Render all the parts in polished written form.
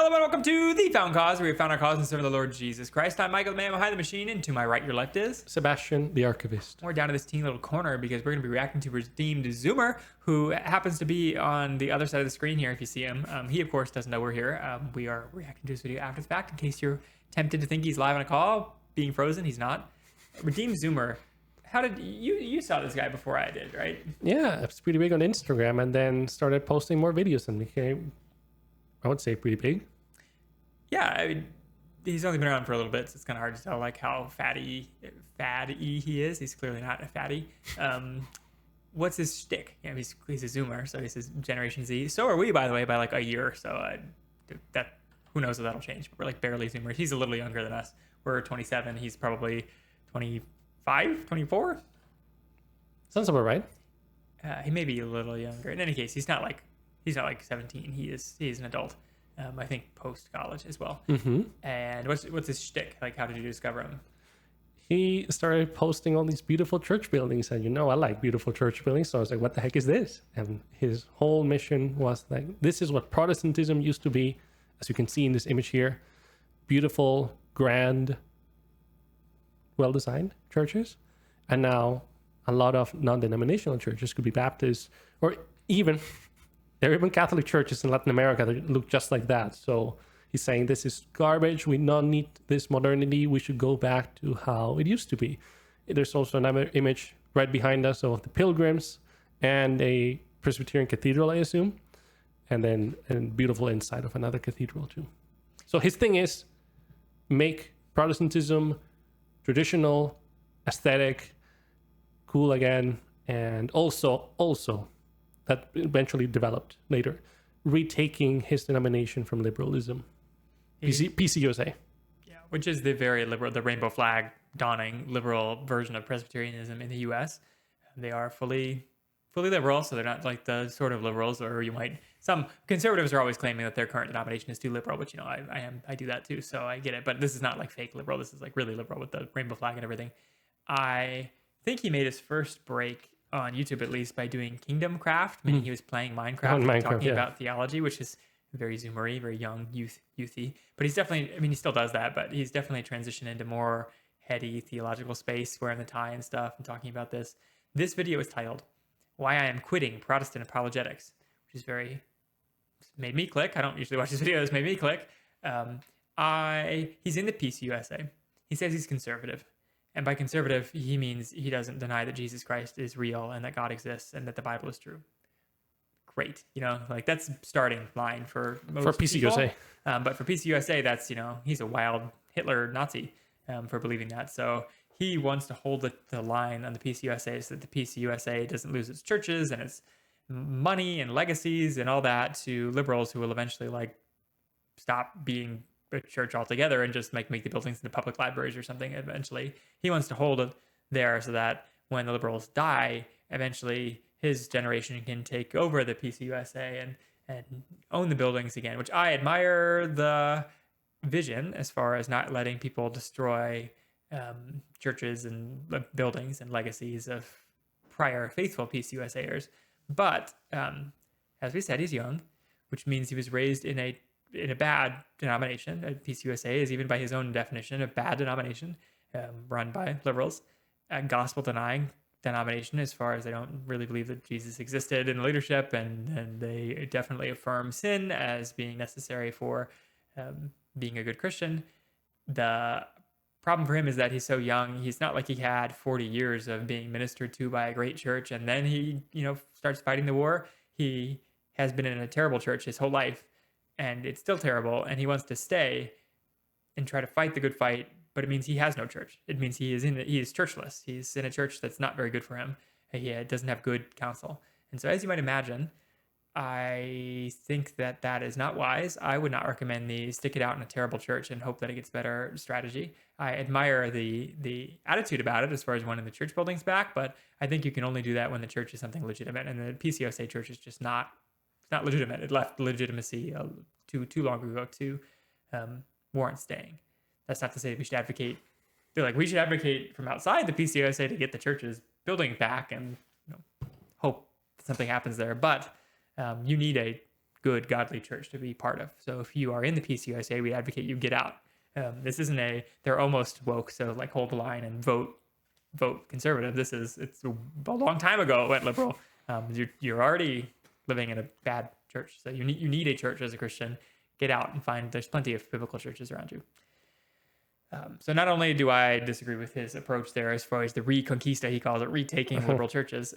Hello and welcome to The Found Cause, where we found our cause and serve the Lord Jesus Christ. I'm Michael, the man behind the machine, and to my right, your left is... Sebastian, the archivist. We're down to this teeny little corner because we're going to be reacting to Redeemed Zoomer, who happens to be on the other side of the screen here if you see him. He, of course, doesn't know we're here. We are reacting to his video after the fact in case you're tempted to think he's live on a call, being frozen. He's not. Redeemed Zoomer. How did you saw this guy before I did, right? Yeah, it's pretty big on Instagram and then started posting more videos and became, I would say, pretty big. Yeah, I mean, he's only been around for a little bit, so it's kind of hard to tell like how faddy he is. He's clearly not a fatty. What's his shtick? Yeah, he's a Zoomer, so he's his Generation Z. So are we, by the way, by like a year. So that who knows if that'll change. But we're like barely Zoomers. He's a little younger than us. We're 27. He's probably 25, 24. Sounds about right. He may be a little younger. In any case, he's not like 17. He is an adult. I think post college as well. Mm-hmm. And what's his shtick? Like, how did you discover him? He started posting all these beautiful church buildings, and I like beautiful church buildings, so I was like, what the heck is this? And his whole mission was like, this is what Protestantism used to be, as you can see in this image here. Beautiful, grand, well-designed churches. And now a lot of non-denominational churches, could be Baptist, or even... there are even Catholic churches in Latin America that look just like that. So he's saying this is garbage. We don't need this modernity. We should go back to how it used to be. There's also another image right behind us of the Pilgrims and a Presbyterian cathedral, I assume. And then a beautiful inside of another cathedral too. So his thing is make Protestantism traditional, aesthetic, cool again, and also that eventually developed later, retaking his denomination from liberalism. PCUSE. Yeah, which is the very liberal, the rainbow flag donning liberal version of Presbyterianism in the U.S. They are fully liberal, so they're not like the sort of liberals, or some conservatives are always claiming that their current denomination is too liberal, which I do that too, so I get it. But this is not like fake liberal. This is like really liberal with the rainbow flag and everything. I think he made his first break on YouTube, at least, by doing Kingdom Craft, meaning he was playing Minecraft and talking about theology, which is very Zoomery, very young, youthy. But he's definitely, he still does that, but he's definitely transitioned into more heady theological space, wearing the tie and stuff and talking about this. This video is titled, Why I Am Quitting Protestant Apologetics, which is made me click. I don't usually watch his videos, made me click. He's in the PCUSA. He says he's conservative. And by conservative, he means he doesn't deny that Jesus Christ is real and that God exists and that the Bible is true. Great. That's starting line for most PCUSA. But for PCUSA, that's, he's a wild Hitler Nazi for believing that. So he wants to hold the line on the PCUSA so that the PCUSA doesn't lose its churches and its money and legacies and all that to liberals who will eventually stop being a church altogether and just make the buildings into public libraries or something eventually. He wants to hold it there so that when the liberals die, eventually his generation can take over the PCUSA and own the buildings again, which I admire the vision as far as not letting people destroy churches and buildings and legacies of prior faithful PCUSAers. But as we said, he's young, which means he was raised in a bad denomination. PCUSA is, even by his own definition, a bad denomination run by liberals, a gospel-denying denomination as far as they don't really believe that Jesus existed in leadership, and they definitely affirm sin as being necessary for being a good Christian. The problem for him is that he's so young. He's not like he had 40 years of being ministered to by a great church, and then he starts fighting the war. He has been in a terrible church his whole life, and it's still terrible, and he wants to stay and try to fight the good fight, but it means he has no church. It means he is churchless. He's in a church that's not very good for him. He doesn't have good counsel. And so, as you might imagine, I think that is not wise. I would not recommend the stick it out in a terrible church and hope that it gets better strategy. I admire the attitude about it as far as wanting the church buildings back, but I think you can only do that when the church is something legitimate, and the PCOSA church is just not legitimate. It left legitimacy too long ago to warrant staying. That's not to say that we should advocate. We should advocate from outside the PCUSA to get the church's building back and hope something happens there. But you need a good, godly church to be part of. So if you are in the PCUSA, we advocate you get out. This isn't they're almost woke, so like hold the line and vote conservative. It's a long time ago it went liberal. You're already living in a bad church, so you need a church as a Christian. Get out and find, there's plenty of biblical churches around you. So not only do I disagree with his approach there as far as the Re-conquista, he calls it, retaking liberal churches,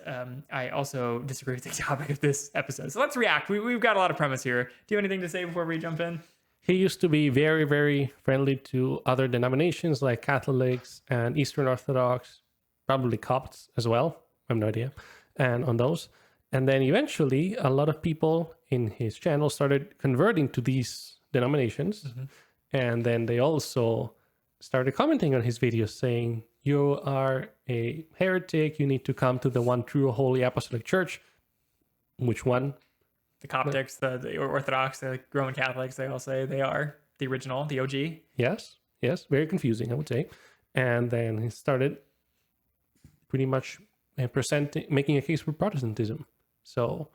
I also disagree with the topic of this episode. So let's react. We've got a lot of premise here. Do you have anything to say before we jump in? He used to be very, very friendly to other denominations like Catholics and Eastern Orthodox, probably Copts as well. I have no idea. And on those. And then eventually, a lot of people in his channel started converting to these denominations. Mm-hmm. And then they also started commenting on his videos saying, you are a heretic, you need to come to the one true Holy Apostolic Church. Which one? The Coptics, the Orthodox, the Roman Catholics, they all say they are the original, the OG. Yes, very confusing, I would say. And then he started pretty much making a case for Protestantism. So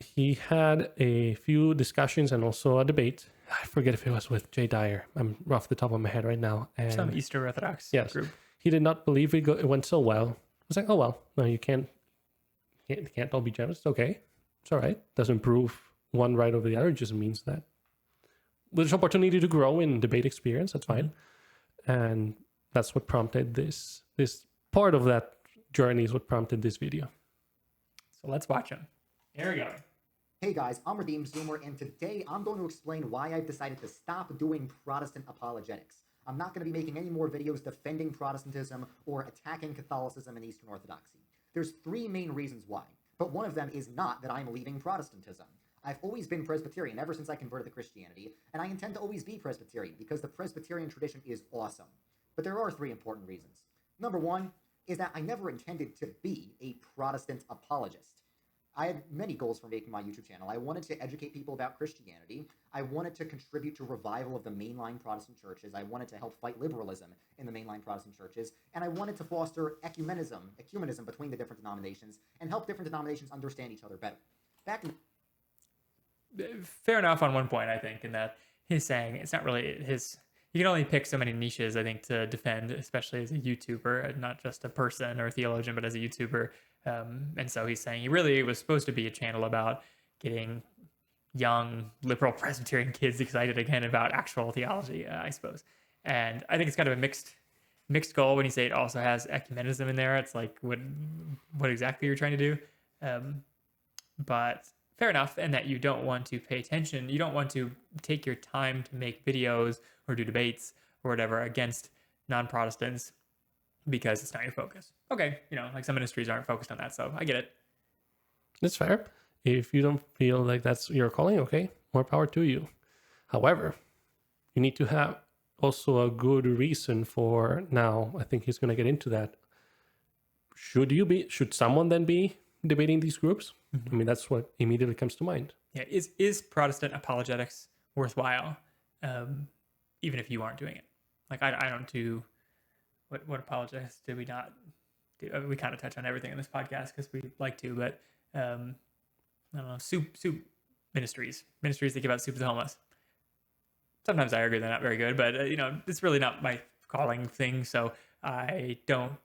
he had a few discussions and also a debate. I forget if it was with Jay Dyer. I'm off the top of my head right now. And some Eastern Orthodox group. He did not believe it went so well. I was like, oh, well, no, you can't all be generous. It's okay. It's all right. Doesn't prove one right over the other. It just means that there's opportunity to grow in debate experience. That's fine. Mm-hmm. And that's what prompted this part of that journey is what prompted this video. So let's watch him. Here we go. Hey guys, I'm Redeemed Zoomer, and today I'm going to explain why I've decided to stop doing Protestant apologetics. I'm not going to be making any more videos defending Protestantism or attacking Catholicism and Eastern Orthodoxy. There's three main reasons why, but one of them is not that I'm leaving Protestantism. I've always been Presbyterian ever since I converted to Christianity, and I intend to always be Presbyterian because the Presbyterian tradition is awesome. But there are three important reasons. Number one is that I never intended to be a Protestant apologist. I had many goals for making my YouTube channel. I wanted to educate people about Christianity. I wanted to contribute to revival of the mainline Protestant churches. I wanted to help fight liberalism in the mainline Protestant churches. And I wanted to foster ecumenism between the different denominations and help different denominations understand each other better. Fair enough on one point, I think, in that he's saying it's not really his... You can only pick so many niches, I think, to defend, especially as a YouTuber, not just a person or a theologian, but as a YouTuber. And so he's saying he really was supposed to be a channel about getting young liberal Presbyterian kids excited again about actual theology, I suppose. And I think it's kind of a mixed goal when you say it also has ecumenism in there. It's like what exactly you're trying to do. But fair enough, and that you don't want to pay attention. You don't want to take your time to make videos or do debates or whatever against non-Protestants because it's not your focus. Okay, like some ministries aren't focused on that, so I get it. That's fair. If you don't feel like that's your calling, okay, more power to you. However, you need to have also a good reason for, now I think he's going to get into that. Should someone then be debating these groups? Mm-hmm. I mean, that's what immediately comes to mind. Yeah, is Protestant apologetics worthwhile? Even if you aren't doing it. Like I don't do what apologetics do we not do? I mean, we kind of touch on everything in this podcast because we like to, but I don't know, soup ministries that give out soup to the homeless. Sometimes I argue they're not very good, but it's really not my calling thing, so I don't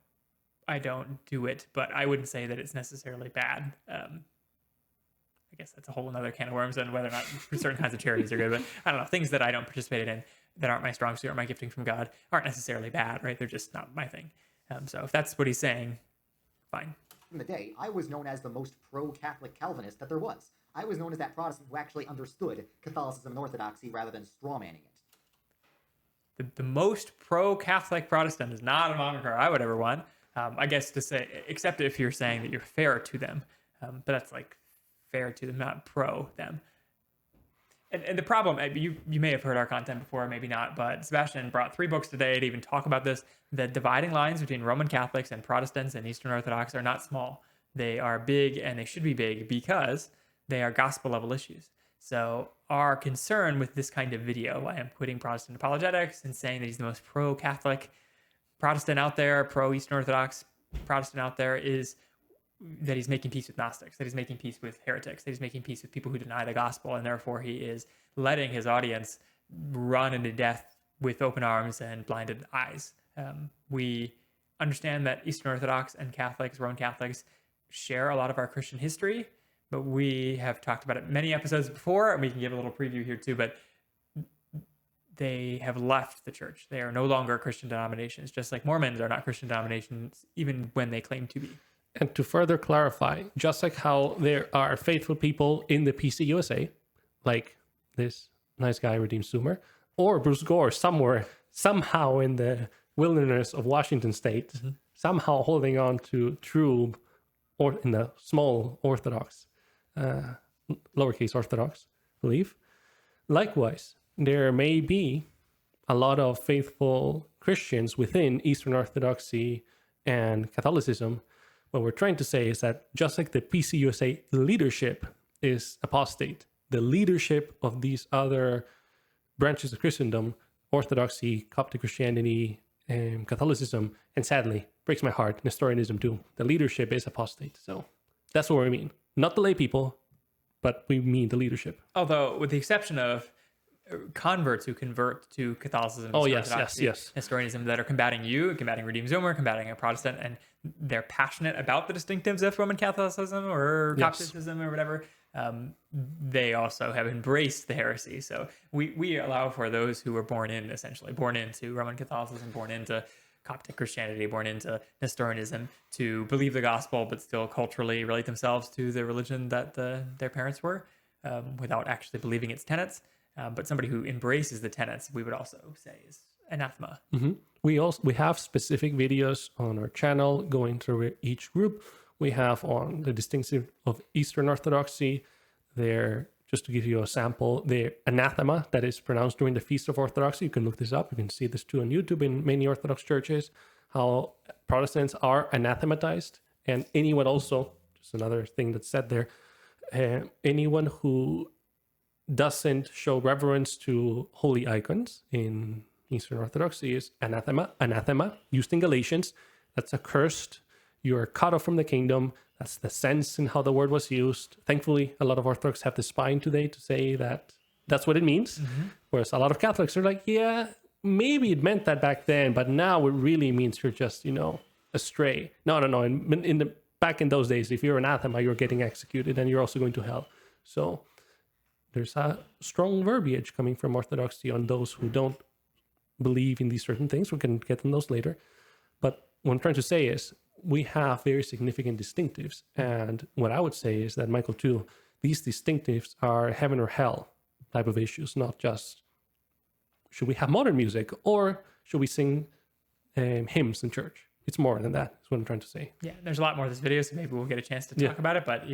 do it, but I wouldn't say that it's necessarily bad. I guess that's a whole another can of worms on whether or not certain kinds of charities are good, but I don't know, things that I don't participate in that aren't my strong suit or my gifting from God aren't necessarily bad, right? They're just not my thing. So if that's what he's saying, fine. In the day, I was known as the most pro-Catholic Calvinist that there was. I was known as that Protestant who actually understood Catholicism and Orthodoxy rather than strawmanning it. The most pro-Catholic Protestant is not a moniker I would ever want. I guess to say, except if you're saying that you're fair to them, but that's like fair to them, not pro them. And the problem, you may have heard our content before, maybe not, but Sebastian brought 3 books today to even talk about this. The dividing lines between Roman Catholics and Protestants and Eastern Orthodox are not small. They are big, and they should be big because they are gospel level issues. So our concern with this kind of video, I am putting Protestant Apologetics and saying that he's the most pro-Catholic Protestant out there, pro-Eastern Orthodox Protestant out there, is that he's making peace with Gnostics, that he's making peace with heretics, that he's making peace with people who deny the gospel, and therefore he is letting his audience run into death with open arms and blinded eyes. We understand that Eastern Orthodox and Catholics, Roman Catholics, share a lot of our Christian history, but we have talked about it many episodes before, and we can give a little preview here too, but they have left the church. They are no longer Christian denominations, just like Mormons are not Christian denominations, even when they claim to be. And to further clarify, just like how there are faithful people in the PCUSA, like this nice guy, Redeemed Zoomer, or Bruce Gore somewhere, somehow in the wilderness of Washington State, somehow holding on to true, or in the small Orthodox, lowercase Orthodox belief. Likewise, there may be a lot of faithful Christians within Eastern Orthodoxy and Catholicism. What we're trying to say is that just like the PCUSA leadership is apostate, the leadership of these other branches of Christendom, Orthodoxy, Coptic Christianity, Catholicism, and sadly, breaks my heart, Nestorianism too, the leadership is apostate. So that's what we mean. Not the lay people, but we mean the leadership. Although, with the exception of converts who convert to Catholicism, yes. Nestorianism, that are combating Redeemed Zoomer, combating a Protestant, and they're passionate about the distinctives of Roman Catholicism or Copticism or whatever, they also have embraced the heresy. So we allow for those who were born into Roman Catholicism, born into Coptic Christianity, born into Nestorianism, to believe the gospel but still culturally relate themselves to the religion that their parents were, without actually believing its tenets. But somebody who embraces the tenets, we would also say, is anathema. We have specific videos on our channel going through each group. We have on the distinctive of Eastern Orthodoxy there, just to give you a sample, the anathema that is pronounced during the Feast of Orthodoxy. You can look this up. You can see this too on YouTube in many Orthodox churches, how Protestants are anathematized. And anyone also, just another thing that's said there, anyone who doesn't show reverence to holy icons in Eastern Orthodoxy is anathema, used in Galatians. That's accursed. You are cut off from the kingdom. That's the sense in how the word was used. Thankfully, a lot of Orthodox have the spine today to say that that's what it means. Whereas a lot of Catholics are like, yeah, maybe it meant that back then, but now it really means you're just, astray. No. Back in those days, if you're anathema, you're getting executed and you're also going to hell. So there's a strong verbiage coming from Orthodoxy on those who don't believe in these certain things. We can get on those later. But what I'm trying to say is we have very significant distinctives. And what I would say is that, Michael, too, these distinctives are heaven or hell type of issues, not just should we have modern music or should we sing hymns in church. It's more than that, is what I'm trying to say. Yeah, there's a lot more to this video, so maybe we'll get a chance to talk about it. But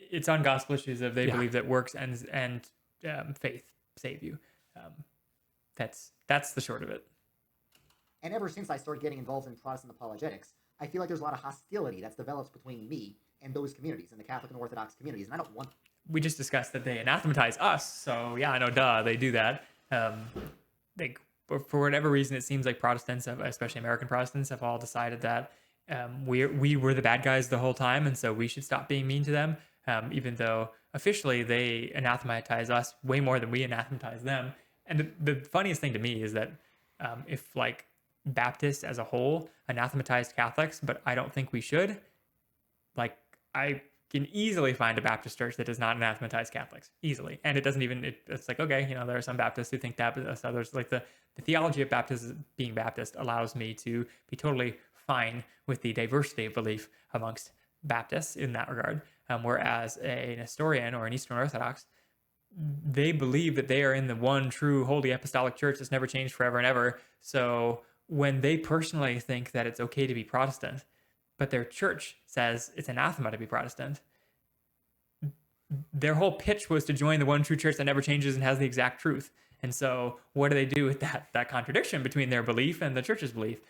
it's on gospel issues of they believe that works and faith save you. That's the short of it. And ever since I started getting involved in Protestant apologetics, I feel like there's a lot of hostility that's developed between me and those communities, and the Catholic and Orthodox communities, and I don't want them. We just discussed that they anathematize us, so yeah, I know, they do that. For whatever reason, it seems like Protestants, especially American Protestants, have all decided that we were the bad guys the whole time, and so we should stop being mean to them, even though officially they anathematize us way more than we anathematize them. And the funniest thing to me is that if like Baptists as a whole anathematized Catholics, but I don't think we should, like I can easily find a Baptist church that does not anathematize Catholics easily. And it doesn't even, it's like, okay, there are some Baptists who think that, but others, like the theology of Baptist, being Baptist, allows me to be totally fine with the diversity of belief amongst Baptists in that regard. Whereas a Nestorian or an Eastern Orthodox, they believe that they are in the one true holy apostolic church that's never changed forever and ever. So when they personally think that it's okay to be Protestant, but their church says it's anathema to be Protestant, their whole pitch was to join the one true church that never changes and has the exact truth. And so what do they do with that contradiction between their belief and the church's belief?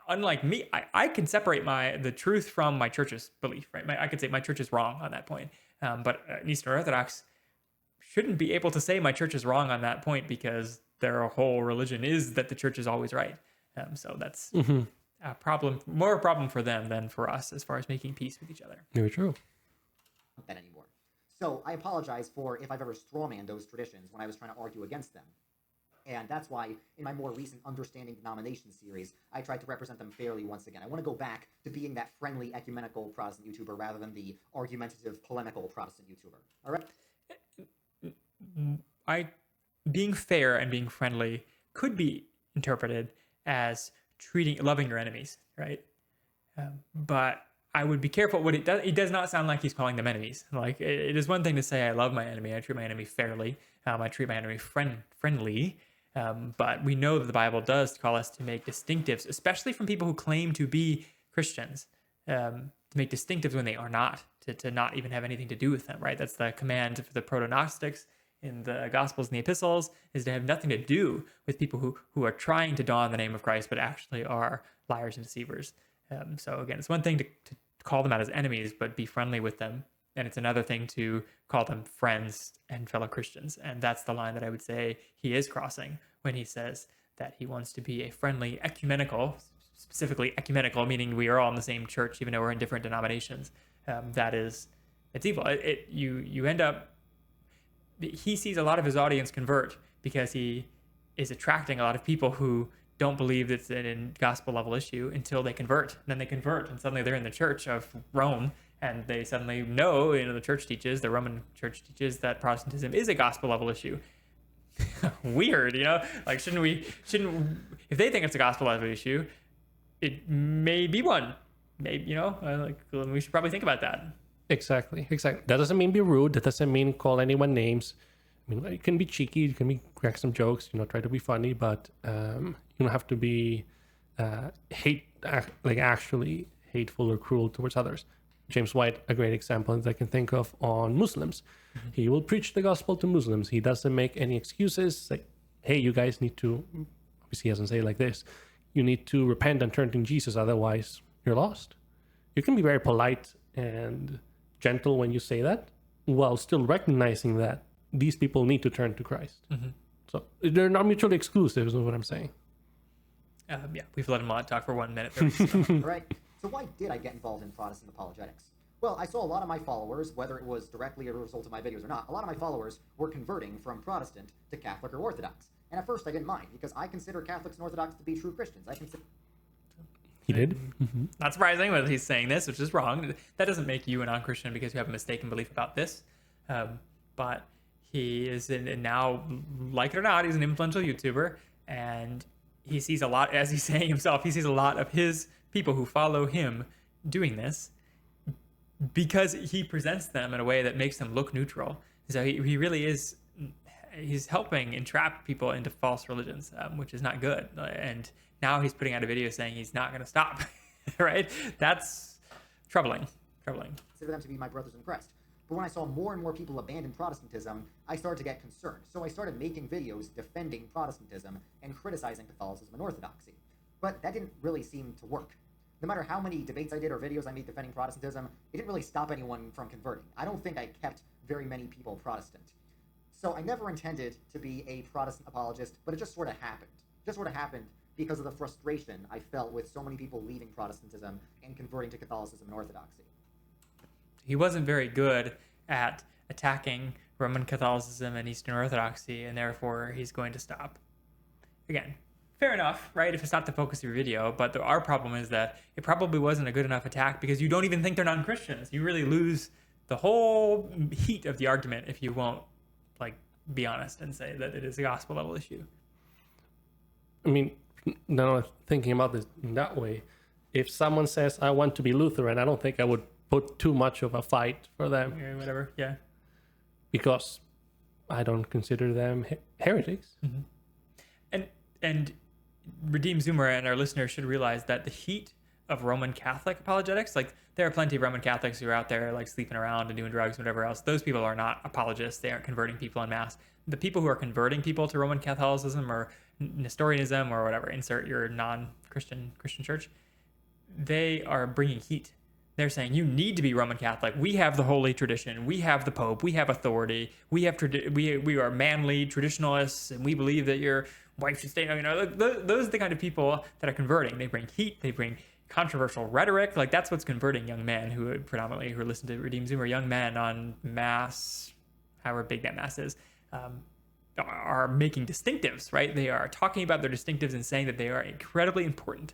Unlike me, I can separate the truth from my church's belief, right? I could say my church is wrong on that point. But an Eastern Orthodox shouldn't be able to say my church is wrong on that point because their whole religion is that the church is always right. So that's more a problem for them than for us as far as making peace with each other. Very true. That anymore. So I apologize for if I've ever strawmanned those traditions when I was trying to argue against them. And that's why, in my more recent Understanding Denomination series, I tried to represent them fairly once again. I want to go back to being that friendly, ecumenical Protestant YouTuber rather than the argumentative, polemical Protestant YouTuber. All right? Being fair and being friendly could be interpreted as loving your enemies, right? But I would be careful what it does. It does not sound like he's calling them enemies. Like, it is one thing to say, I love my enemy. I treat my enemy fairly. I treat my enemy friendly. But we know that the Bible does call us to make distinctives, especially from people who claim to be Christians, to make distinctives when they are not, to not even have anything to do with them, right? That's the command for the Proto-Gnostics in the Gospels and the Epistles, is to have nothing to do with people who are trying to don the name of Christ, but actually are liars and deceivers. So again, it's one thing to call them out as enemies, but be friendly with them. And it's another thing to call them friends and fellow Christians. And that's the line that I would say he is crossing when he says that he wants to be a friendly ecumenical, specifically ecumenical, meaning we are all in the same church, even though we're in different denominations. It's evil. You end up, he sees a lot of his audience convert because he is attracting a lot of people who don't believe it's a gospel level issue until they convert. And then they convert and suddenly they're in the church of Rome. And they suddenly know, the church teaches, the Roman church teaches that Protestantism is a gospel level issue. Weird, like, if they think it's a gospel level issue, it may be one. Maybe, we should probably think about that. Exactly. That doesn't mean be rude. That doesn't mean call anyone names. I mean, you can be cheeky, you can crack some jokes, try to be funny, but you don't have to be actually hateful or cruel towards others. James White, a great example that I can think of on Muslims. Mm-hmm. He will preach the gospel to Muslims. He doesn't make any excuses like, hey, you guys need to, obviously he doesn't say it like this, you need to repent and turn to Jesus, otherwise you're lost. You can be very polite and gentle when you say that, while still recognizing that these people need to turn to Christ. Mm-hmm. So they're not mutually exclusive, is what I'm saying. We've let him talk for 1 minute. All right. So why did I get involved in Protestant apologetics? Well, I saw a lot of my followers, whether it was directly a result of my videos or not, a lot of my followers were converting from Protestant to Catholic or Orthodox. And at first I didn't mind, because I consider Catholics and Orthodox to be true Christians. He did. Mm-hmm. Not surprising that he's saying this, which is wrong. That doesn't make you a non-Christian because you have a mistaken belief about this. But he is, now, like it or not, he's an influential YouTuber, and he sees a lot, as he's saying himself, he sees a lot of his people who follow him doing this because he presents them in a way that makes them look neutral. So he really is, he's helping entrap people into false religions, which is not good. And now he's putting out a video saying he's not going to stop, right? That's troubling. Consider them to be my brothers in Christ. But when I saw more and more people abandon Protestantism, I started to get concerned. So I started making videos defending Protestantism and criticizing Catholicism and Orthodoxy. But that didn't really seem to work. No matter how many debates I did or videos I made defending Protestantism, it didn't really stop anyone from converting. I don't think I kept very many people Protestant. So I never intended to be a Protestant apologist, but it just sort of happened. It just sort of happened because of the frustration I felt with so many people leaving Protestantism and converting to Catholicism and Orthodoxy. He wasn't very good at attacking Roman Catholicism and Eastern Orthodoxy, and therefore he's going to stop. Again, fair enough, right? If it's not the focus of your video, but our problem is that it probably wasn't a good enough attack because you don't even think they're non-Christians. You really lose the whole heat of the argument if you won't, be honest and say that it is a gospel level issue. I mean, now thinking about this in that way, if someone says, I want to be Lutheran, I don't think I would put too much of a fight for them. Yeah, whatever, yeah. Because I don't consider them heretics. Mm-hmm. And Redeem Zoomer and our listeners should realize that the heat of Roman Catholic apologetics, there are plenty of Roman Catholics who are out there sleeping around and doing drugs and whatever else. Those people are not apologists. They aren't converting people en masse. The people who are converting people to Roman Catholicism or Nestorianism or whatever, insert your non-Christian Christian church, they are bringing heat They're saying you need to be Roman Catholic. We have the holy tradition. We have the Pope. We have authority. We have we are manly traditionalists, and we believe that your wife should stay. You know, those are the kind of people that are converting. They bring heat. They bring controversial rhetoric. Like that's what's converting young men who listen to Redeem Zoomer. Young men on mass, however big that mass is, are making distinctives. Right? They are talking about their distinctives and saying that they are incredibly important.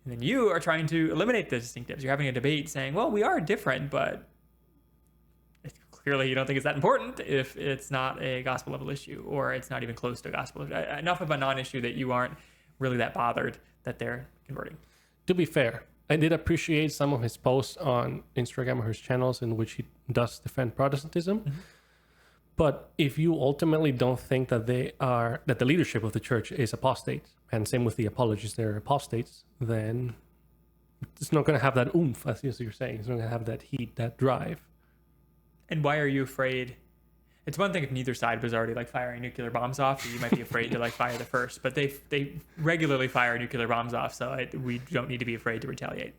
And then you are trying to eliminate the distinctives. You're having a debate saying, well, we are different, but clearly you don't think it's that important if it's not a gospel level issue, or it's not even close to a gospel issue. Enough of a non-issue that you aren't really that bothered that they're converting. To be fair, I did appreciate some of his posts on Instagram or his channels in which he does defend Protestantism. Mm-hmm. But if you ultimately don't think that that the leadership of the church is apostate, and same with the apologists, they're apostates, then it's not going to have that oomph, as you're saying. It's not going to have that heat, that drive. And why are you afraid? It's one thing if neither side was already like firing nuclear bombs off, you might be afraid to like fire the first. But they regularly fire nuclear bombs off, so we don't need to be afraid to retaliate.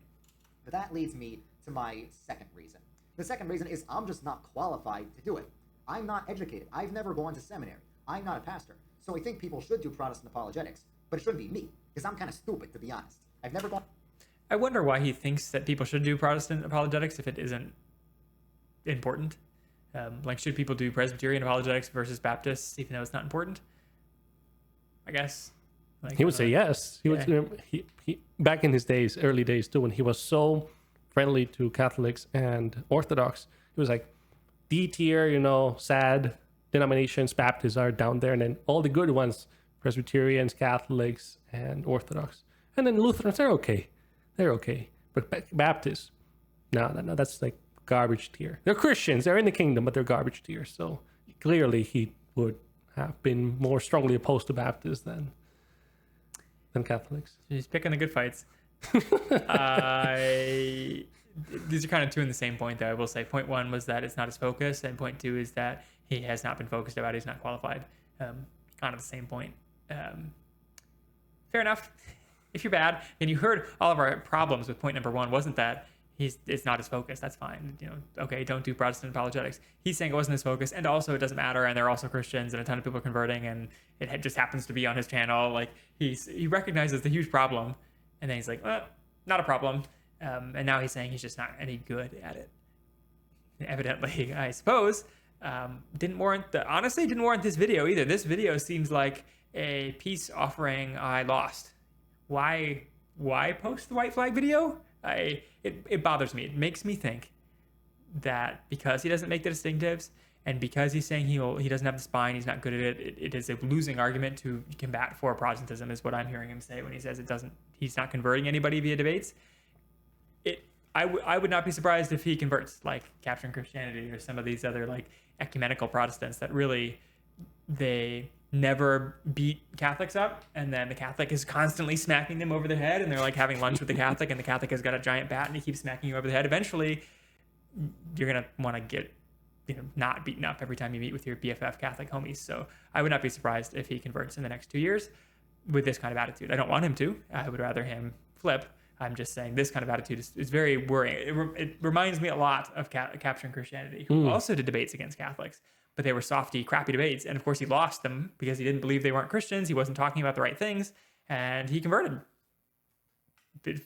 But that leads me to my second reason. The second reason is I'm just not qualified to do it. I'm not educated. I've never gone to seminary. I'm not a pastor. So I think people should do Protestant apologetics, but it shouldn't be me, because I'm kind of stupid, to be honest. I've never gone... I wonder why he thinks that people should do Protestant apologetics if it isn't important. Like, should people do Presbyterian apologetics versus Baptists, even though it's not important? I guess. Like, he would say yes. He would. He back in his days, early days too, when he was so friendly to Catholics and Orthodox, he was like, D tier, sad denominations, Baptists are down there, and then all the good ones, Presbyterians, Catholics, and Orthodox, and then Lutherans, they're okay, but Baptists, no, that's like garbage tier. They're Christians, they're in the kingdom, but they're garbage tier. So clearly, he would have been more strongly opposed to Baptists than Catholics. He's picking the good fights. These are kind of two in the same point, though. I will say point one was that it's not his focus, and point two is that he has not been focused about it. He's not qualified. Kind of the same point. Fair enough. If you're bad, and you heard all of our problems with point number one, wasn't that it's not his focus. That's fine. Okay, don't do Protestant apologetics. He's saying it wasn't his focus, and also it doesn't matter, and they're also Christians, and a ton of people are converting, and it just happens to be on his channel. Like he recognizes the huge problem, and then he's like, not a problem. And now he's saying he's just not any good at it. Evidently, I suppose, didn't warrant this video either. This video seems like a peace offering I lost. Why post the white flag video? It bothers me. It makes me think that because he doesn't make the distinctives, and because he's saying he doesn't have the spine, he's not good at it. It is a losing argument to combat for Protestantism, is what I'm hearing him say when he says he's not converting anybody via debates. I would not be surprised if he converts, like Capturing Christianity or some of these other like ecumenical Protestants that really they never beat Catholics up, and then the Catholic is constantly smacking them over the head, and they're like having lunch with the Catholic, and the Catholic has got a giant bat and he keeps smacking you over the head. Eventually, you're gonna want to get not beaten up every time you meet with your BFF Catholic homies. So I would not be surprised if he converts in the next 2 years with this kind of attitude. I don't want him to. I would rather him flip. I'm just saying this kind of attitude is very worrying. It reminds me a lot of Capturing Christianity, who also did debates against Catholics, but they were softy, crappy debates. And of course, he lost them because he didn't believe they weren't Christians. He wasn't talking about the right things, and he converted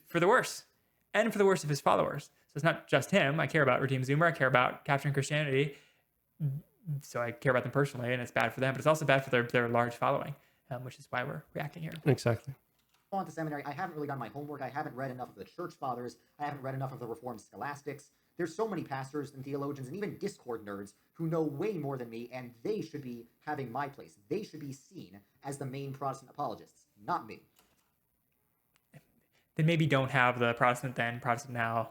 for the worse, and for the worse of his followers. So it's not just him. I care about Redeem Zoomer. I care about Capturing Christianity. So I care about them personally, and it's bad for them, but it's also bad for their large following, which is why we're reacting here. Exactly. Gone to seminary. I haven't really done my homework. I haven't read enough of the church fathers. I haven't read enough of the Reformed scholastics. There's so many pastors and theologians and even Discord nerds who know way more than me, and they should be having my place. They should be seen as the main Protestant apologists, not me. They maybe don't have the Protestant then, Protestant now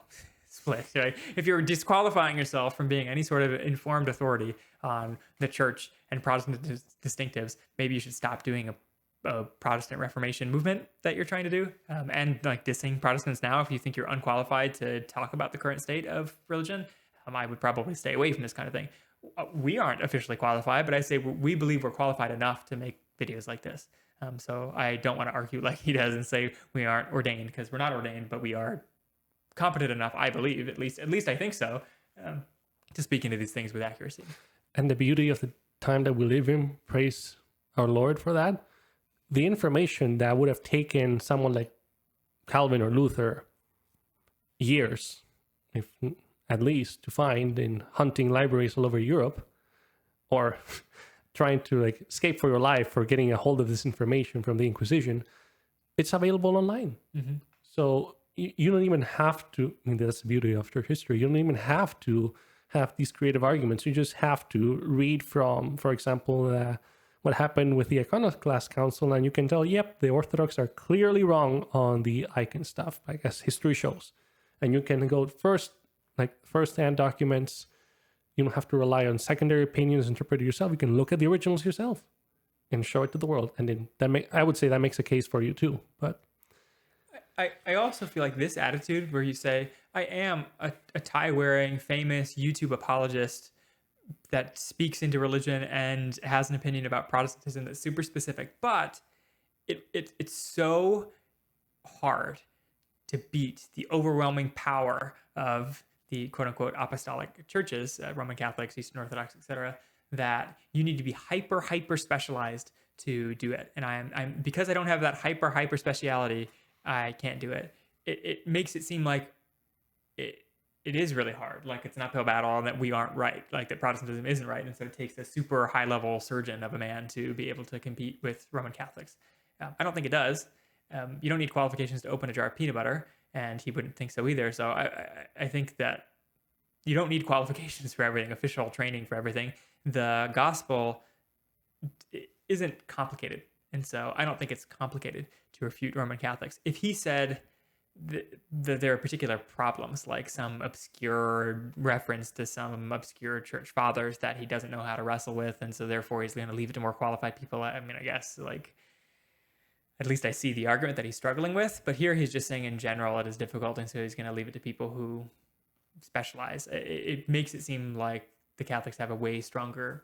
split. Right? If you're disqualifying yourself from being any sort of informed authority on the church and Protestant distinctives, maybe you should stop doing a Protestant Reformation movement that you're trying to do, and like dissing Protestants now. If you think you're unqualified to talk about the current state of religion, I would probably stay away from this kind of thing. We aren't officially qualified, but I say we believe we're qualified enough to make videos like this. So I don't want to argue like he does and say we aren't ordained, because we're not ordained, but we are competent enough, I believe, at least I think so, to speak into these things with accuracy. And the beauty of the time that we live in, praise our Lord for that. The information that would have taken someone like Calvin or Luther years, if at least, to find in hunting libraries all over Europe, or trying to like escape for your life or getting a hold of this information from the Inquisition, it's available online. Mm-hmm. So you don't even have to, I mean, that's the beauty of church history. You don't even have to have these creative arguments. You just have to read from, for example, what happened with the Iconoclast Council, and you can tell, yep, the Orthodox are clearly wrong on the icon stuff, I guess history shows. And you can go first-hand documents. You don't have to rely on secondary opinions, interpret it yourself. You can look at the originals yourself and show it to the world. And then I would say that makes a case for you too. But I also feel like this attitude where you say, I am a tie-wearing, famous YouTube apologist that speaks into religion and has an opinion about Protestantism that's super specific, but it's so hard to beat the overwhelming power of the quote-unquote apostolic churches, Roman Catholics, Eastern Orthodox, etc., that you need to be hyper specialized to do it. And I'm because I don't have that hyper speciality, I can't do it. It makes it seem like it is really hard, like it's an uphill battle and that we aren't right, like that Protestantism isn't right. And so it takes a super high level surgeon of a man to be able to compete with Roman Catholics. I don't think it does. You don't need qualifications to open a jar of peanut butter, and he wouldn't think so either. So I think that you don't need qualifications for everything, official training for everything. The gospel isn't complicated. And so I don't think it's complicated to refute Roman Catholics. If he said that there are particular problems, like some obscure reference to some obscure church fathers that he doesn't know how to wrestle with, and so therefore he's going to leave it to more qualified people, I mean, I guess, like, at least I see the argument that he's struggling with. But here he's just saying in general it is difficult, and so he's going to leave it to people who specialize. It makes it seem like the Catholics have a way stronger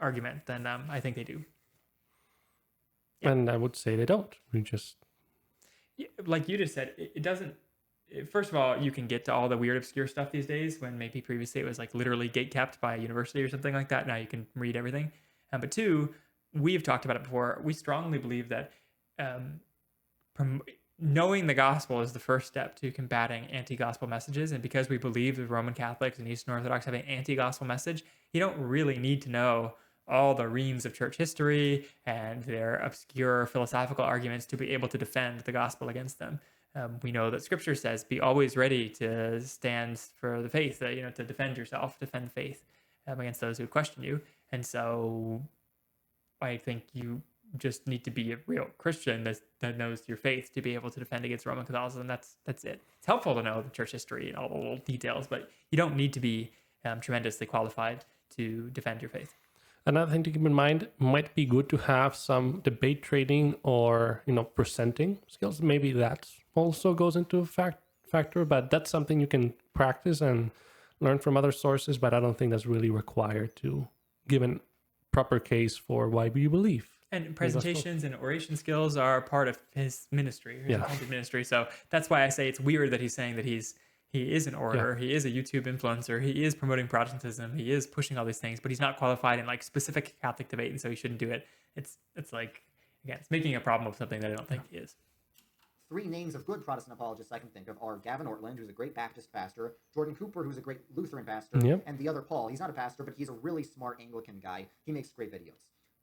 argument than I think they do. Yeah. And I would say they don't. We just, like you just said, it doesn't. First of all, you can get to all the weird obscure stuff these days, when maybe previously it was like literally gate kept by a university or something like that. Now you can read everything. But two, we've talked about it before. We strongly believe that knowing the gospel is the first step to combating anti-gospel messages. And because we believe the Roman Catholics and Eastern Orthodox have an anti-gospel message, you don't really need to know all the reams of church history and their obscure philosophical arguments to be able to defend the gospel against them. We know that Scripture says, "Be always ready to stand for the faith," to defend yourself, defend the faith against those who question you. And so, I think you just need to be a real Christian that knows your faith to be able to defend against Roman Catholicism. That's it. It's helpful to know the church history and all the little details, but you don't need to be tremendously qualified to defend your faith. another thing to keep in mind, might be good to have some debate training or, presenting skills. Maybe that also goes into a factor, but that's something you can practice and learn from other sources, but I don't think that's really required to give a proper case for why you believe. And presentations and oration skills are part of his ministry, his appointed ministry. So that's why I say it's weird that he's saying that he is an orator, he is a YouTube influencer, he is promoting Protestantism, he is pushing all these things, but he's not qualified in like specific Catholic debate, and so he shouldn't do it. It's like, again, it's making a problem of something that I don't think he is. Three names of good Protestant apologists I can think of are Gavin Ortland, who's a great Baptist pastor, Jordan Cooper, who's a great Lutheran pastor, and the other Paul. He's not a pastor, but he's a really smart Anglican guy. He makes great videos.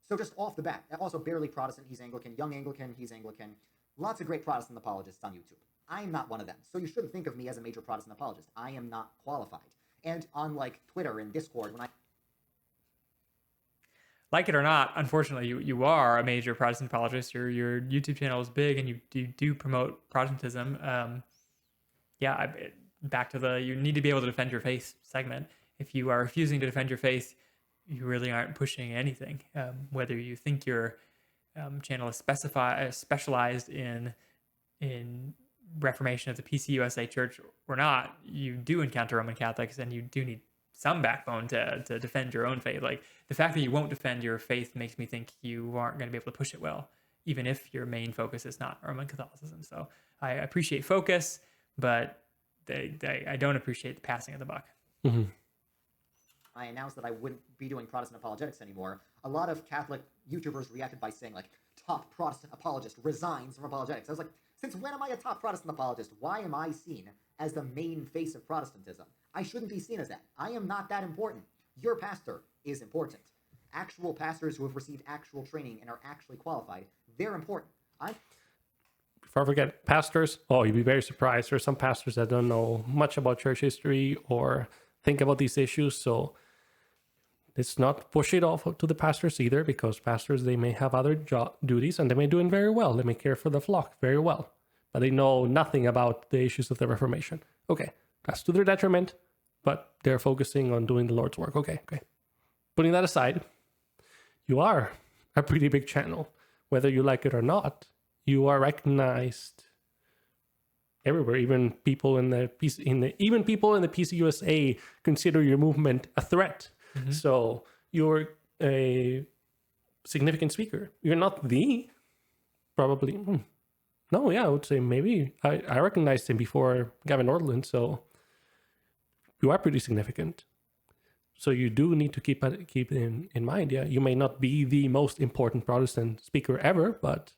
So just off the bat, also barely Protestant, he's Anglican, young Anglican, he's Anglican. Lots of great Protestant apologists on YouTube. I'm not one of them, so you shouldn't think of me as a major Protestant apologist. I am not qualified. And on Twitter and Discord, when I like it or not, unfortunately, you are a major Protestant apologist. Your YouTube channel is big, and you do promote Protestantism. Back to you need to be able to defend your faith segment. If you are refusing to defend your faith, you really aren't pushing anything. Whether you think your channel is specialized in Reformation of the PCUSA Church or not, you do encounter Roman Catholics, and you do need some backbone to defend your own faith. Like, the fact that you won't defend your faith makes me think you aren't going to be able to push it well, even if your main focus is not Roman Catholicism. So I appreciate focus, but I don't appreciate the passing of the buck. Mm-hmm. I announced that I wouldn't be doing Protestant apologetics anymore, a lot of Catholic YouTubers reacted by saying, like, top Protestant apologist resigns from apologetics. I was like, since when am I a top Protestant apologist? Why am I seen as the main face of Protestantism? I shouldn't be seen as that. I am not that important. Your pastor is important. Actual pastors who have received actual training and are actually qualified, they're important. Before I forget, pastors, you'd be very surprised. There's some pastors that don't know much about church history or think about these issues. So let's not push it off to the pastors either, because pastors, they may have other duties and they may do it very well. They may care for the flock very well, but they know nothing about the issues of the Reformation. Okay, that's to their detriment, but they're focusing on doing the Lord's work. Okay. Putting that aside, you are a pretty big channel. Whether you like it or not, you are recognized everywhere. Even people in the PCUSA consider your movement a threat. Mm-hmm. So you're a significant speaker. You're not probably. No, yeah, I would say maybe. I recognized him before Gavin Nordland, so you are pretty significant. So you do need to keep in mind. Yeah, you may not be the most important Protestant speaker ever, but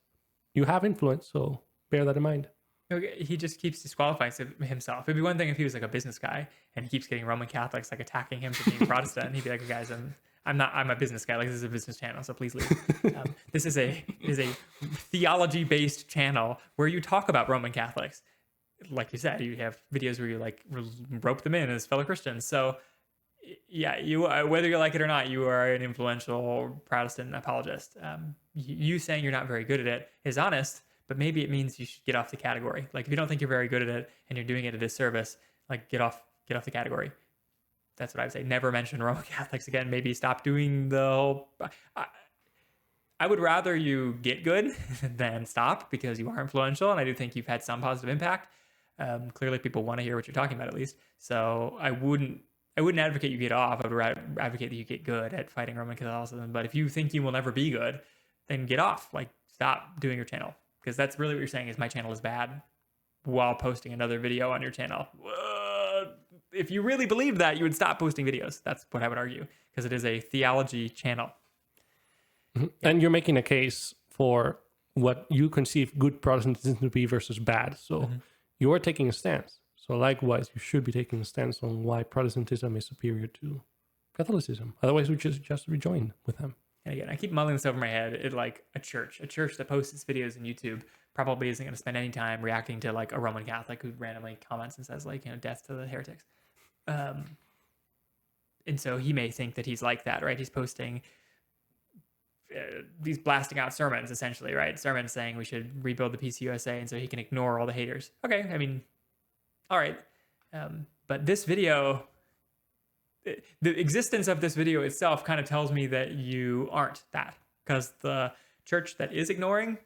you have influence, so bear that in mind. Okay, he just keeps disqualifying himself. It'd be one thing if he was like a business guy and he keeps getting Roman Catholics like attacking him for being Protestant, and he'd be like, guys, I'm a business guy. Like, this is a business channel, so please leave. This is a theology-based channel where you talk about Roman Catholics. Like you said, you have videos where you like rope them in as fellow Christians. So yeah, you whether you like it or not, you are an influential Protestant apologist. You saying you're not very good at it is honest, but maybe it means you should get off the category. Like, if you don't think you're very good at it and you're doing it a disservice, like get off the category. That's what I would say. Never mention Roman Catholics again. Maybe stop doing the whole. I would rather you get good than stop, because you are influential, and I do think you've had some positive impact. Clearly, people want to hear what you're talking about, at least. So I wouldn't advocate you get off. I would advocate that you get good at fighting Roman Catholicism. But if you think you will never be good, then get off. Like, stop doing your channel, because that's really what you're saying is my channel is bad, while posting another video on your channel. If you really believed that, you would stop posting videos. That's what I would argue, because it is a theology channel. Mm-hmm. Yeah. And you're making a case for what you conceive good Protestantism to be versus bad. So you're taking a stance. So likewise, you should be taking a stance on why Protestantism is superior to Catholicism. Otherwise, we just rejoin with them. And again, I keep mulling this over my head. It like a church that posts its videos on YouTube probably isn't going to spend any time reacting to like a Roman Catholic who randomly comments and says like, death to the heretics. And so he may think that he's like that, right? He's posting these blasting out sermons, essentially, right? Sermons saying we should rebuild the PCUSA, and so he can ignore all the haters. Okay, I mean, all right. But this video, the existence of this video itself kind of tells me that you aren't that, because the church that is ignoring,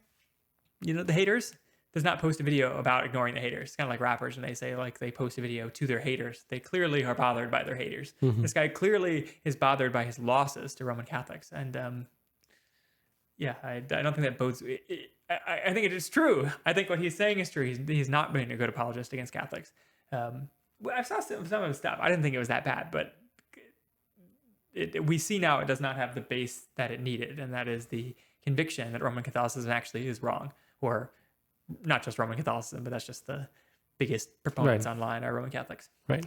the haters, does not post a video about ignoring the haters. It's kind of like rappers, and they say like they post a video to their haters. They clearly are bothered by their haters. Mm-hmm. This guy clearly is bothered by his losses to Roman Catholics, and I don't think that bodes. I think it is true. I think what he's saying is true. He's not being a good apologist against Catholics. I saw some of his stuff. I didn't think it was that bad, but we see now it does not have the base that it needed, and that is the conviction that Roman Catholicism actually is wrong, or not just Roman Catholicism, but that's just the biggest proponents online are Roman Catholics. Right.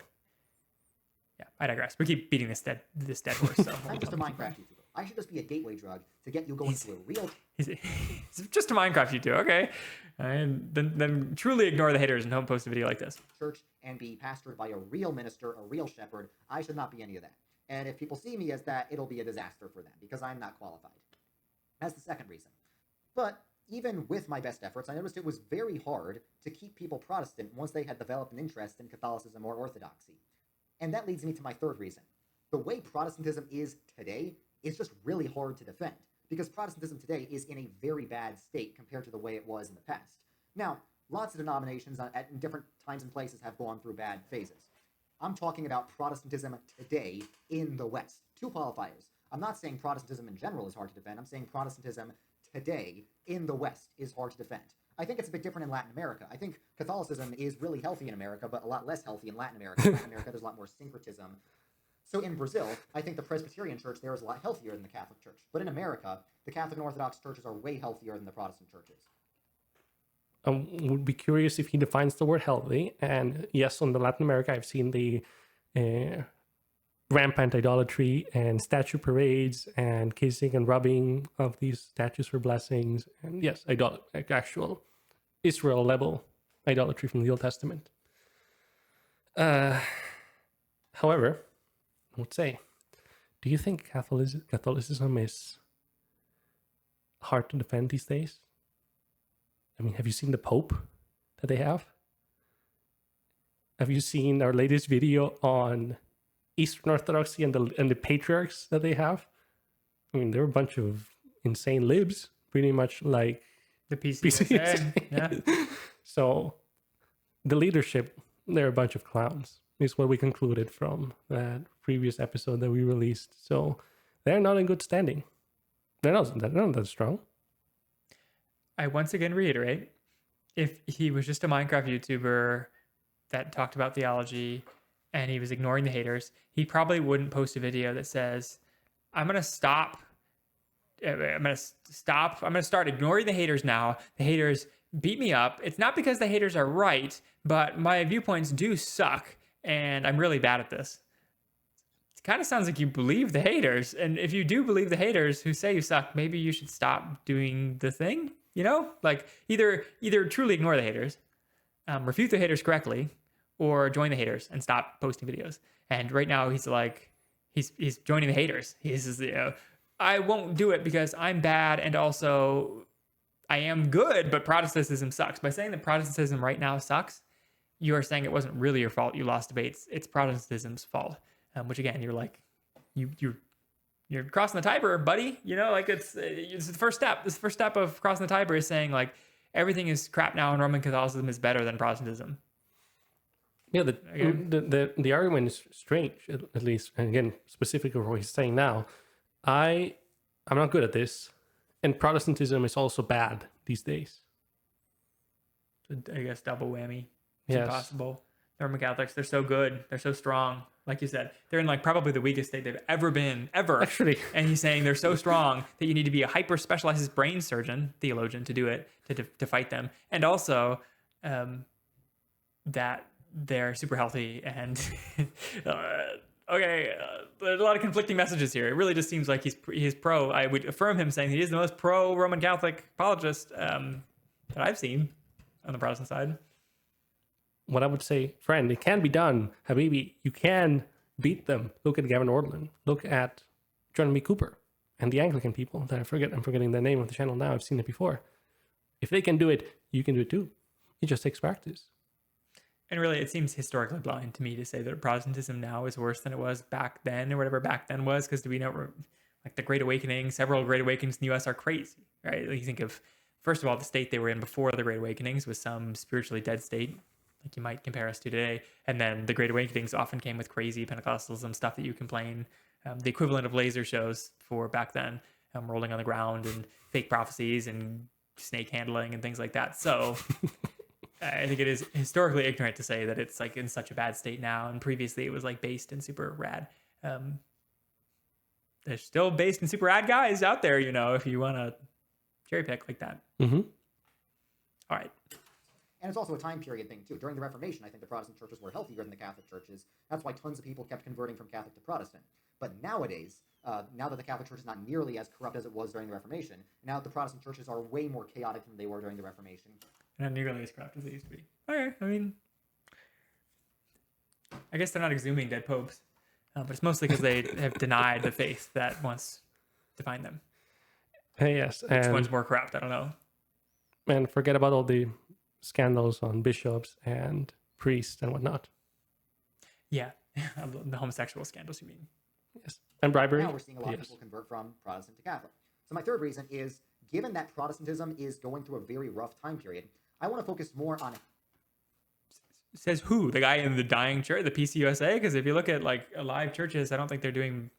Yeah, I digress. We keep beating this dead horse. So I'm just a Minecraft YouTuber. I should just be a gateway drug to get you going to a real. He's just a Minecraft YouTuber, okay? And then truly ignore the haters and don't post a video like this. Church and be pastored by a real minister, a real shepherd. I should not be any of that. And if people see me as that, it'll be a disaster for them because I'm not qualified. That's the second reason. But even with my best efforts, I noticed it was very hard to keep people Protestant once they had developed an interest in Catholicism or Orthodoxy. And that leads me to my third reason. The way Protestantism is today is just really hard to defend, because Protestantism today is in a very bad state compared to the way it was in the past. Now, lots of denominations at different times and places have gone through bad phases. I'm talking about Protestantism today in the West. Two qualifiers. I'm not saying Protestantism in general is hard to defend. I'm saying Protestantism today in the West is hard to defend. I think it's a bit different in Latin America. I think Catholicism is really healthy in America, but a lot less healthy in Latin America. In Latin America, there's a lot more syncretism. So in Brazil, I think the Presbyterian Church there is a lot healthier than the Catholic Church. But in America, the Catholic and Orthodox churches are way healthier than the Protestant churches. I would be curious if he defines the word healthy. And yes, on the Latin America, I've seen the rampant idolatry and statue parades and kissing and rubbing of these statues for blessings. And yes, actual Israel level idolatry from the Old Testament. However, I would say, do you think Catholicism is hard to defend these days? I mean, have you seen the Pope that they have? Have you seen our latest video on Eastern Orthodoxy and the patriarchs that they have? I mean, they're a bunch of insane libs, pretty much like The PCUSE. Yeah. So the leadership, they're a bunch of clowns, is what we concluded from that previous episode that we released. So they're not in good standing. They're not that strong. I once again reiterate, if he was just a Minecraft YouTuber that talked about theology and he was ignoring the haters, he probably wouldn't post a video that says, I'm going to start ignoring the haters now. The haters beat me up. It's not because the haters are right, but my viewpoints do suck and I'm really bad at this. It kind of sounds like you believe the haters. And if you do believe the haters who say you suck, maybe you should stop doing the thing. You know, like either truly ignore the haters, refute the haters correctly, or join the haters and stop posting videos. And right now he's like, he's joining the haters. He's, I won't do it because I'm bad and also I am good, but Protestantism sucks. By saying that Protestantism right now sucks, you are saying it wasn't really your fault. You lost debates. It's Protestantism's fault. Which again, you're like, you're crossing the Tiber, buddy. You know, like it's the first step. This first step of crossing the Tiber is saying like everything is crap now and Roman Catholicism is better than Protestantism. Yeah, the argument is strange, at least. And again, specifically what he's saying now, I'm not good at this, and Protestantism is also bad these days. I guess double whammy. It's Yes. impossible. The Roman Catholics, they're so good. They're so strong. Like you said, they're in like probably the weakest state they've ever been, ever. Actually. And he's saying they're so strong that you need to be a hyper specialized brain surgeon, theologian, to do it, to fight them. And also that they're super healthy and there's a lot of conflicting messages here. It really just seems like he's pro. I would affirm him saying he is the most pro Roman Catholic apologist that I've seen on the Protestant side. What I would say, friend, it can be done. Habibi, you can beat them. Look at Gavin Ortlund. Look at John B. Cooper and the Anglican people that I'm forgetting the name of the channel now. I've seen it before. If they can do it, you can do it too. It just takes practice. And really, it seems historically blind to me to say that Protestantism now is worse than it was back then, or whatever back then was, because do we know, like the Great Awakening, several Great Awakenings in the U.S. are crazy, right? Like you think of, first of all, the state they were in before the Great Awakenings was some spiritually dead state, like you might compare us to today. And then the Great Awakenings often came with crazy Pentecostalism stuff that you complain, the equivalent of laser shows for back then, rolling on the ground and fake prophecies and snake handling and things like that. So I think it is historically ignorant to say that it's like in such a bad state now. And previously it was like based and super rad. There's still based and super rad guys out there, you know, if you want to cherry pick like that. Mm-hmm. All right. And it's also a time period thing, too. During the Reformation, I think the Protestant churches were healthier than the Catholic churches. That's why tons of people kept converting from Catholic to Protestant. But nowadays, now that the Catholic Church is not nearly as corrupt as it was during the Reformation, now the Protestant churches are way more chaotic than they were during the Reformation. Not nearly as corrupt as they used to be. Okay, I mean, I guess they're not exhuming dead popes, but it's mostly because they have denied the faith that once defined them. Yes. Which one's more corrupt? I don't know. And forget about all the scandals on bishops and priests and whatnot. Yeah, the homosexual scandals, you mean? Yes. And bribery. Now we're seeing a lot of people convert from Protestant to Catholic. So my third reason is, given that Protestantism is going through a very rough time period, I want to focus more on... Says who? The guy in the dying church, the PCUSA? Because if you look at like alive churches, I don't think they're doing...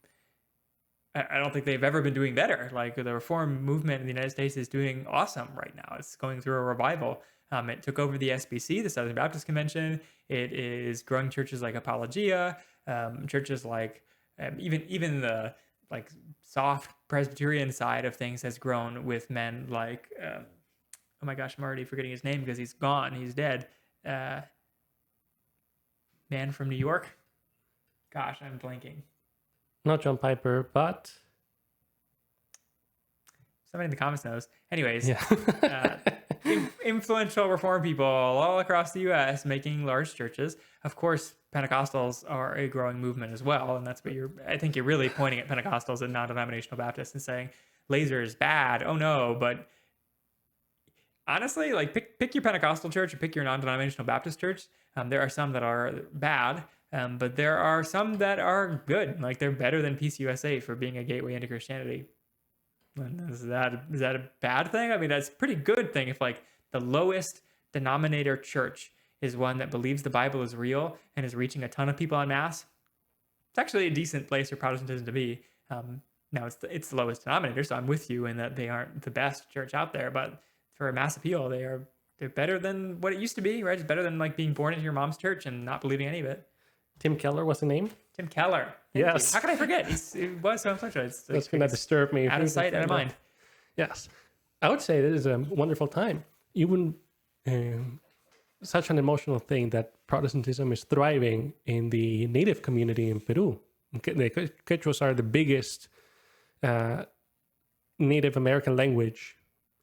I don't think they've ever been doing better. Like the reform movement in the United States is doing awesome right now. It's going through a revival. It took over the SBC, the Southern Baptist Convention. It is growing churches like Apologia, churches like even the like soft Presbyterian side of things has grown with men like oh my gosh, I'm already forgetting his name because he's gone. He's dead. Man from New York. Gosh, I'm blanking. Not John Piper, but Somebody in the comments knows. Anyways, yeah. influential reform people all across the U.S. making large churches. Of course, Pentecostals are a growing movement as well, and that's what I think you're really pointing at Pentecostals and non-denominational Baptists and saying laser is bad. Oh no, but honestly, like pick your Pentecostal church or pick your non-denominational Baptist church. There are some that are bad, but there are some that are good. Like they're better than PCUSA for being a gateway into Christianity. And is that a bad thing? I mean, that's a pretty good thing if like the lowest denominator church is one that believes the Bible is real and is reaching a ton of people en masse. It's actually a decent place for Protestantism to be. Now it's the lowest denominator, so I'm with you in that they aren't the best church out there, but for mass appeal, they're better than what it used to be, right? It's better than like being born into your mom's church and not believing any of it. Tim Keller was the name? Tim Keller. Thank Yes. you. How can I forget? He was so influential. That's going to disturb me. Out of sight, out of mind. Yes. I would say this is a wonderful time. Even such an emotional thing that Protestantism is thriving in the native community in Peru. The Quechuas are the biggest Native American language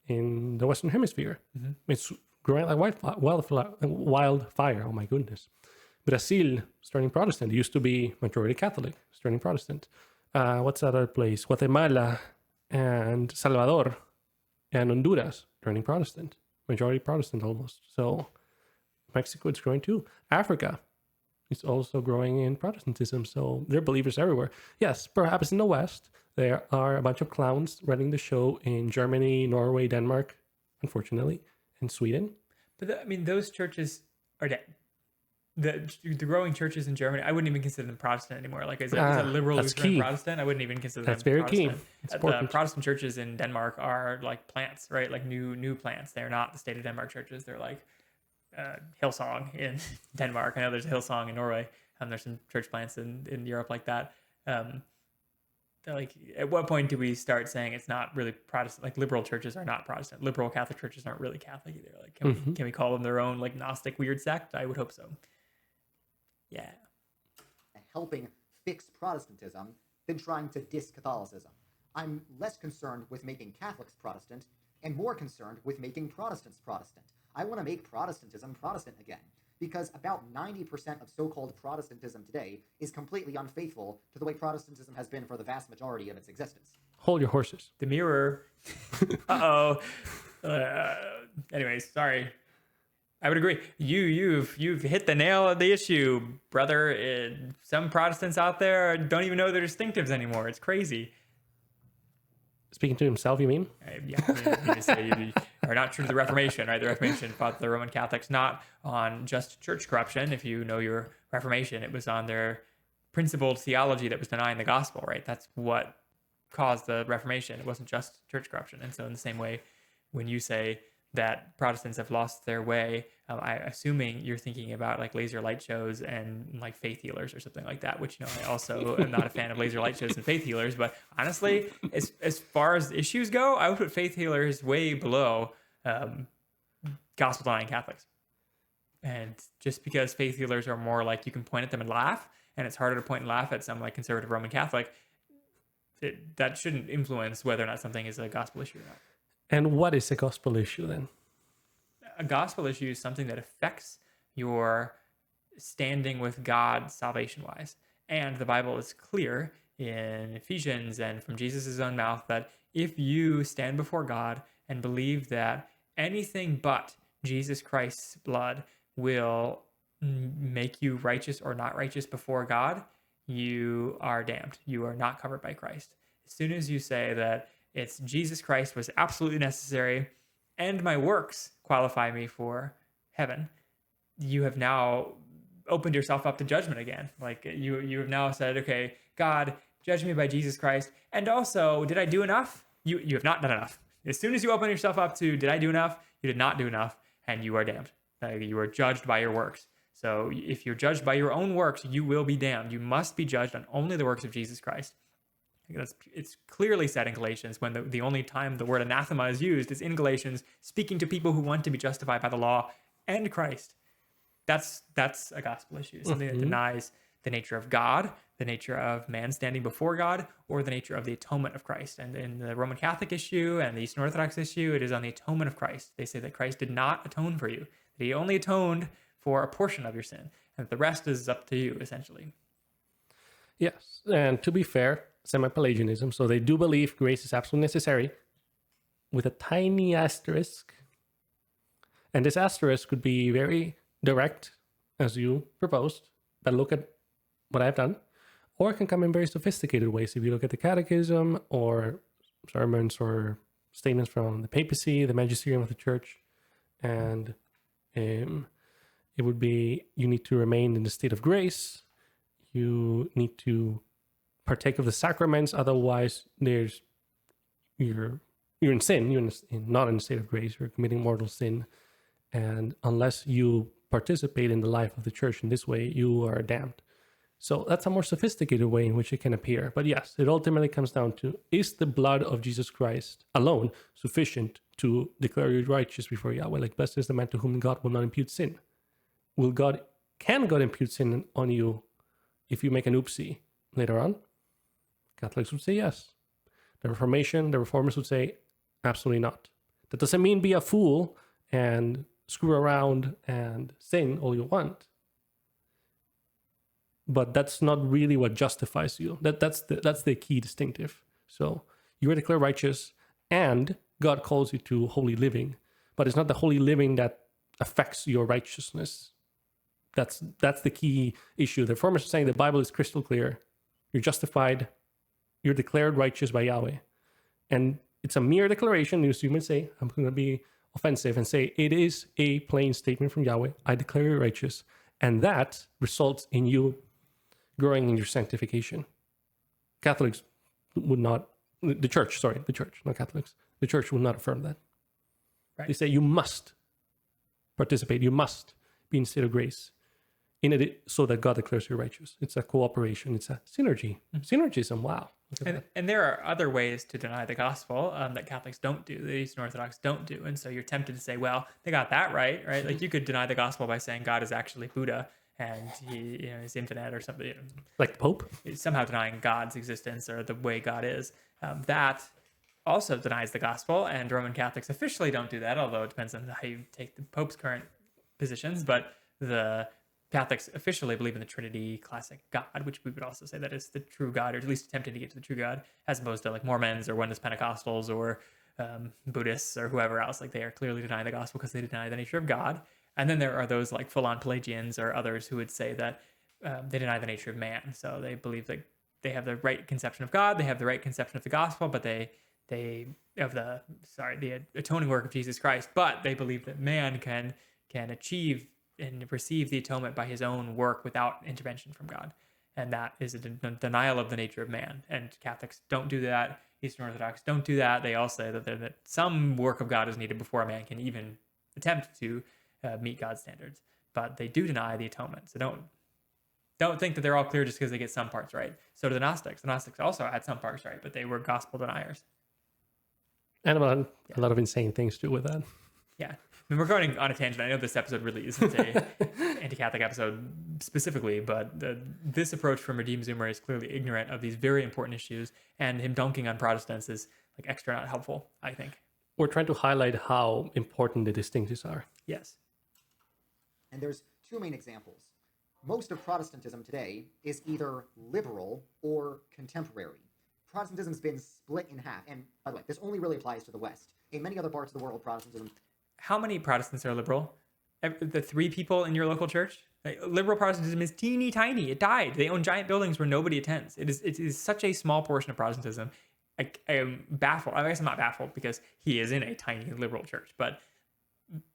in the Western Hemisphere. Mm-hmm. It's growing like wildfire. Oh my goodness. Brazil, turning Protestant. It used to be majority Catholic, turning Protestant. What's that other place? Guatemala and Salvador and Honduras, turning Protestant. Majority Protestant almost. So Mexico is growing too. Africa is also growing in Protestantism. So there are believers everywhere. Yes, perhaps in the West, there are a bunch of clowns running the show in Germany, Norway, Denmark, unfortunately, and Sweden. But I mean, those churches are dead. The growing churches in Germany, I wouldn't even consider them Protestant anymore. Like, is a liberal Lutheran Protestant? I wouldn't even consider them Protestant. That's very key. It's important. The Protestant churches in Denmark are like plants, right? Like new plants. They're not the state of Denmark churches. They're like Hillsong in Denmark. I know there's a Hillsong in Norway. There's some church plants in Europe like that. Like, at what point do we start saying it's not really Protestant? Like, liberal churches are not Protestant. Liberal Catholic churches aren't really Catholic either. Like, can we call them their own like Gnostic weird sect? I would hope so. Yeah. Helping fix Protestantism than trying to diss Catholicism. I'm less concerned with making Catholics Protestant and more concerned with making Protestants Protestant. I want to make Protestantism Protestant again, because about 90% of so-called Protestantism today is completely unfaithful to the way Protestantism has been for the vast majority of its existence. Hold your horses. The mirror. Uh-oh. Anyways, sorry. I would agree. You've hit the nail of the issue, brother. Some Protestants out there don't even know their distinctives anymore. It's crazy. Speaking to himself, you mean? Yeah. I mean, say you are not true to the Reformation, right? The Reformation fought the Roman Catholics not on just church corruption. If you know your Reformation, it was on their principled theology that was denying the gospel, right? That's what caused the Reformation. It wasn't just church corruption. And so in the same way, when you say that Protestants have lost their way, I'm assuming you're thinking about like laser light shows and like faith healers or something like that, which, I also am not a fan of laser light shows and faith healers, but honestly, as far as issues go, I would put faith healers way below gospel denying Catholics. And just because faith healers are more like you can point at them and laugh, and it's harder to point and laugh at some like conservative Roman Catholic, that shouldn't influence whether or not something is a gospel issue or not. And what is a gospel issue then? A gospel issue is something that affects your standing with God salvation-wise. And the Bible is clear in Ephesians and from Jesus' own mouth that if you stand before God and believe that anything but Jesus Christ's blood will make you righteous or not righteous before God, you are damned. You are not covered by Christ. As soon as you say that it's Jesus Christ was absolutely necessary and my works qualify me for heaven, you have now opened yourself up to judgment again. Like you have now said, okay, God, judge me by Jesus Christ. And also, did I do enough? You have not done enough. As soon as you open yourself up to, did I do enough? You did not do enough, and you are damned. You are judged by your works. So if you're judged by your own works, you will be damned. You must be judged on only the works of Jesus Christ. It's clearly said in Galatians, when the only time the word anathema is used is in Galatians, speaking to people who want to be justified by the law and Christ. That's a gospel issue, something that denies the nature of God, the nature of man standing before God, or the nature of the atonement of Christ. And in the Roman Catholic issue and the Eastern Orthodox issue, it is on the atonement of Christ. They say that Christ did not atone for you, that he only atoned for a portion of your sin, and that the rest is up to you, essentially. Yes, and to be fair, semi-Pelagianism, so they do believe grace is absolutely necessary, with a tiny asterisk. And this asterisk could be very direct, as you proposed, but look at what I've done, or it can come in very sophisticated ways. If you look at the catechism or sermons or statements from the papacy, the magisterium of the church, and it would be, you need to remain in the state of grace, you need to partake of the sacraments, otherwise you're in sin, you're not in a state of grace, you're committing mortal sin, and unless you participate in the life of the church in this way, you are damned. So that's a more sophisticated way in which it can appear. But yes, it ultimately comes down to, is the blood of Jesus Christ alone sufficient to declare you righteous before Yahweh? Like, blessed is the man to whom God will not impute sin. Can God impute sin on you if you make an oopsie later on? Catholics would say yes. The Reformers would say absolutely not. That doesn't mean be a fool and screw around and sin all you want. But that's not really what justifies you. That's the key distinctive. So you are declared righteous, and God calls you to holy living. But it's not the holy living that affects your righteousness. That's the key issue. The Reformers are saying the Bible is crystal clear. You're justified. You're declared righteous by Yahweh. And it's a mere declaration. You might say, I'm going to be offensive and say, it is a plain statement from Yahweh. I declare you righteous. And that results in you growing in your sanctification. Catholics would not, the church, not Catholics. The church would not affirm that. Right. They say you must participate. You must be in state of grace in it so that God declares you righteous. It's a cooperation. It's a synergy. Synergism. Wow. And there are other ways to deny the gospel that Catholics don't do, the Eastern Orthodox don't do. And so you're tempted to say, well, they got that right? Like you could deny the gospel by saying God is actually Buddha and he is infinite or something. Like the Pope? Somehow denying God's existence or the way God is. That also denies the gospel, and Roman Catholics officially don't do that, although it depends on how you take the Pope's current positions. But the Catholics officially believe in the Trinity, classic God, which we would also say that is the true God, or at least attempting to get to the true God, as opposed to like Mormons or Oneness Pentecostals or Buddhists or whoever else. Like they are clearly denying the gospel because they deny the nature of God. And then there are those like full-on Pelagians or others who would say that they deny the nature of man. So they believe that they have the right conception of God, they have the right conception of the gospel, but they have the atoning work of Jesus Christ. But they believe that man can achieve and receive the atonement by his own work without intervention from God. And that is a denial of the nature of man. And Catholics don't do that. Eastern Orthodox don't do that. They all say that some work of God is needed before a man can even attempt to meet God's standards. But they do deny the atonement. So don't think that they're all clear just because they get some parts right. So do the Gnostics. The Gnostics also had some parts right, but they were gospel deniers. And a lot of insane things too with that. Yeah. I mean, we're going on a tangent. I know this episode really isn't a anti-Catholic episode specifically, but this approach from Redeemed Zoomer is clearly ignorant of these very important issues, and him dunking on Protestants is like extra not helpful, I think. We're trying to highlight how important the distinctives are. Yes. And there's two main examples. Most of Protestantism today is either liberal or contemporary. Protestantism's been split in half. And by the way, this only really applies to the West. In many other parts of the world, Protestantism... How many Protestants are liberal? The 3 people in your local church? Like, liberal Protestantism is teeny tiny. It died. They own giant buildings where nobody attends. It is such a small portion of Protestantism. I am baffled. I guess I'm not baffled because he is in a tiny liberal church, but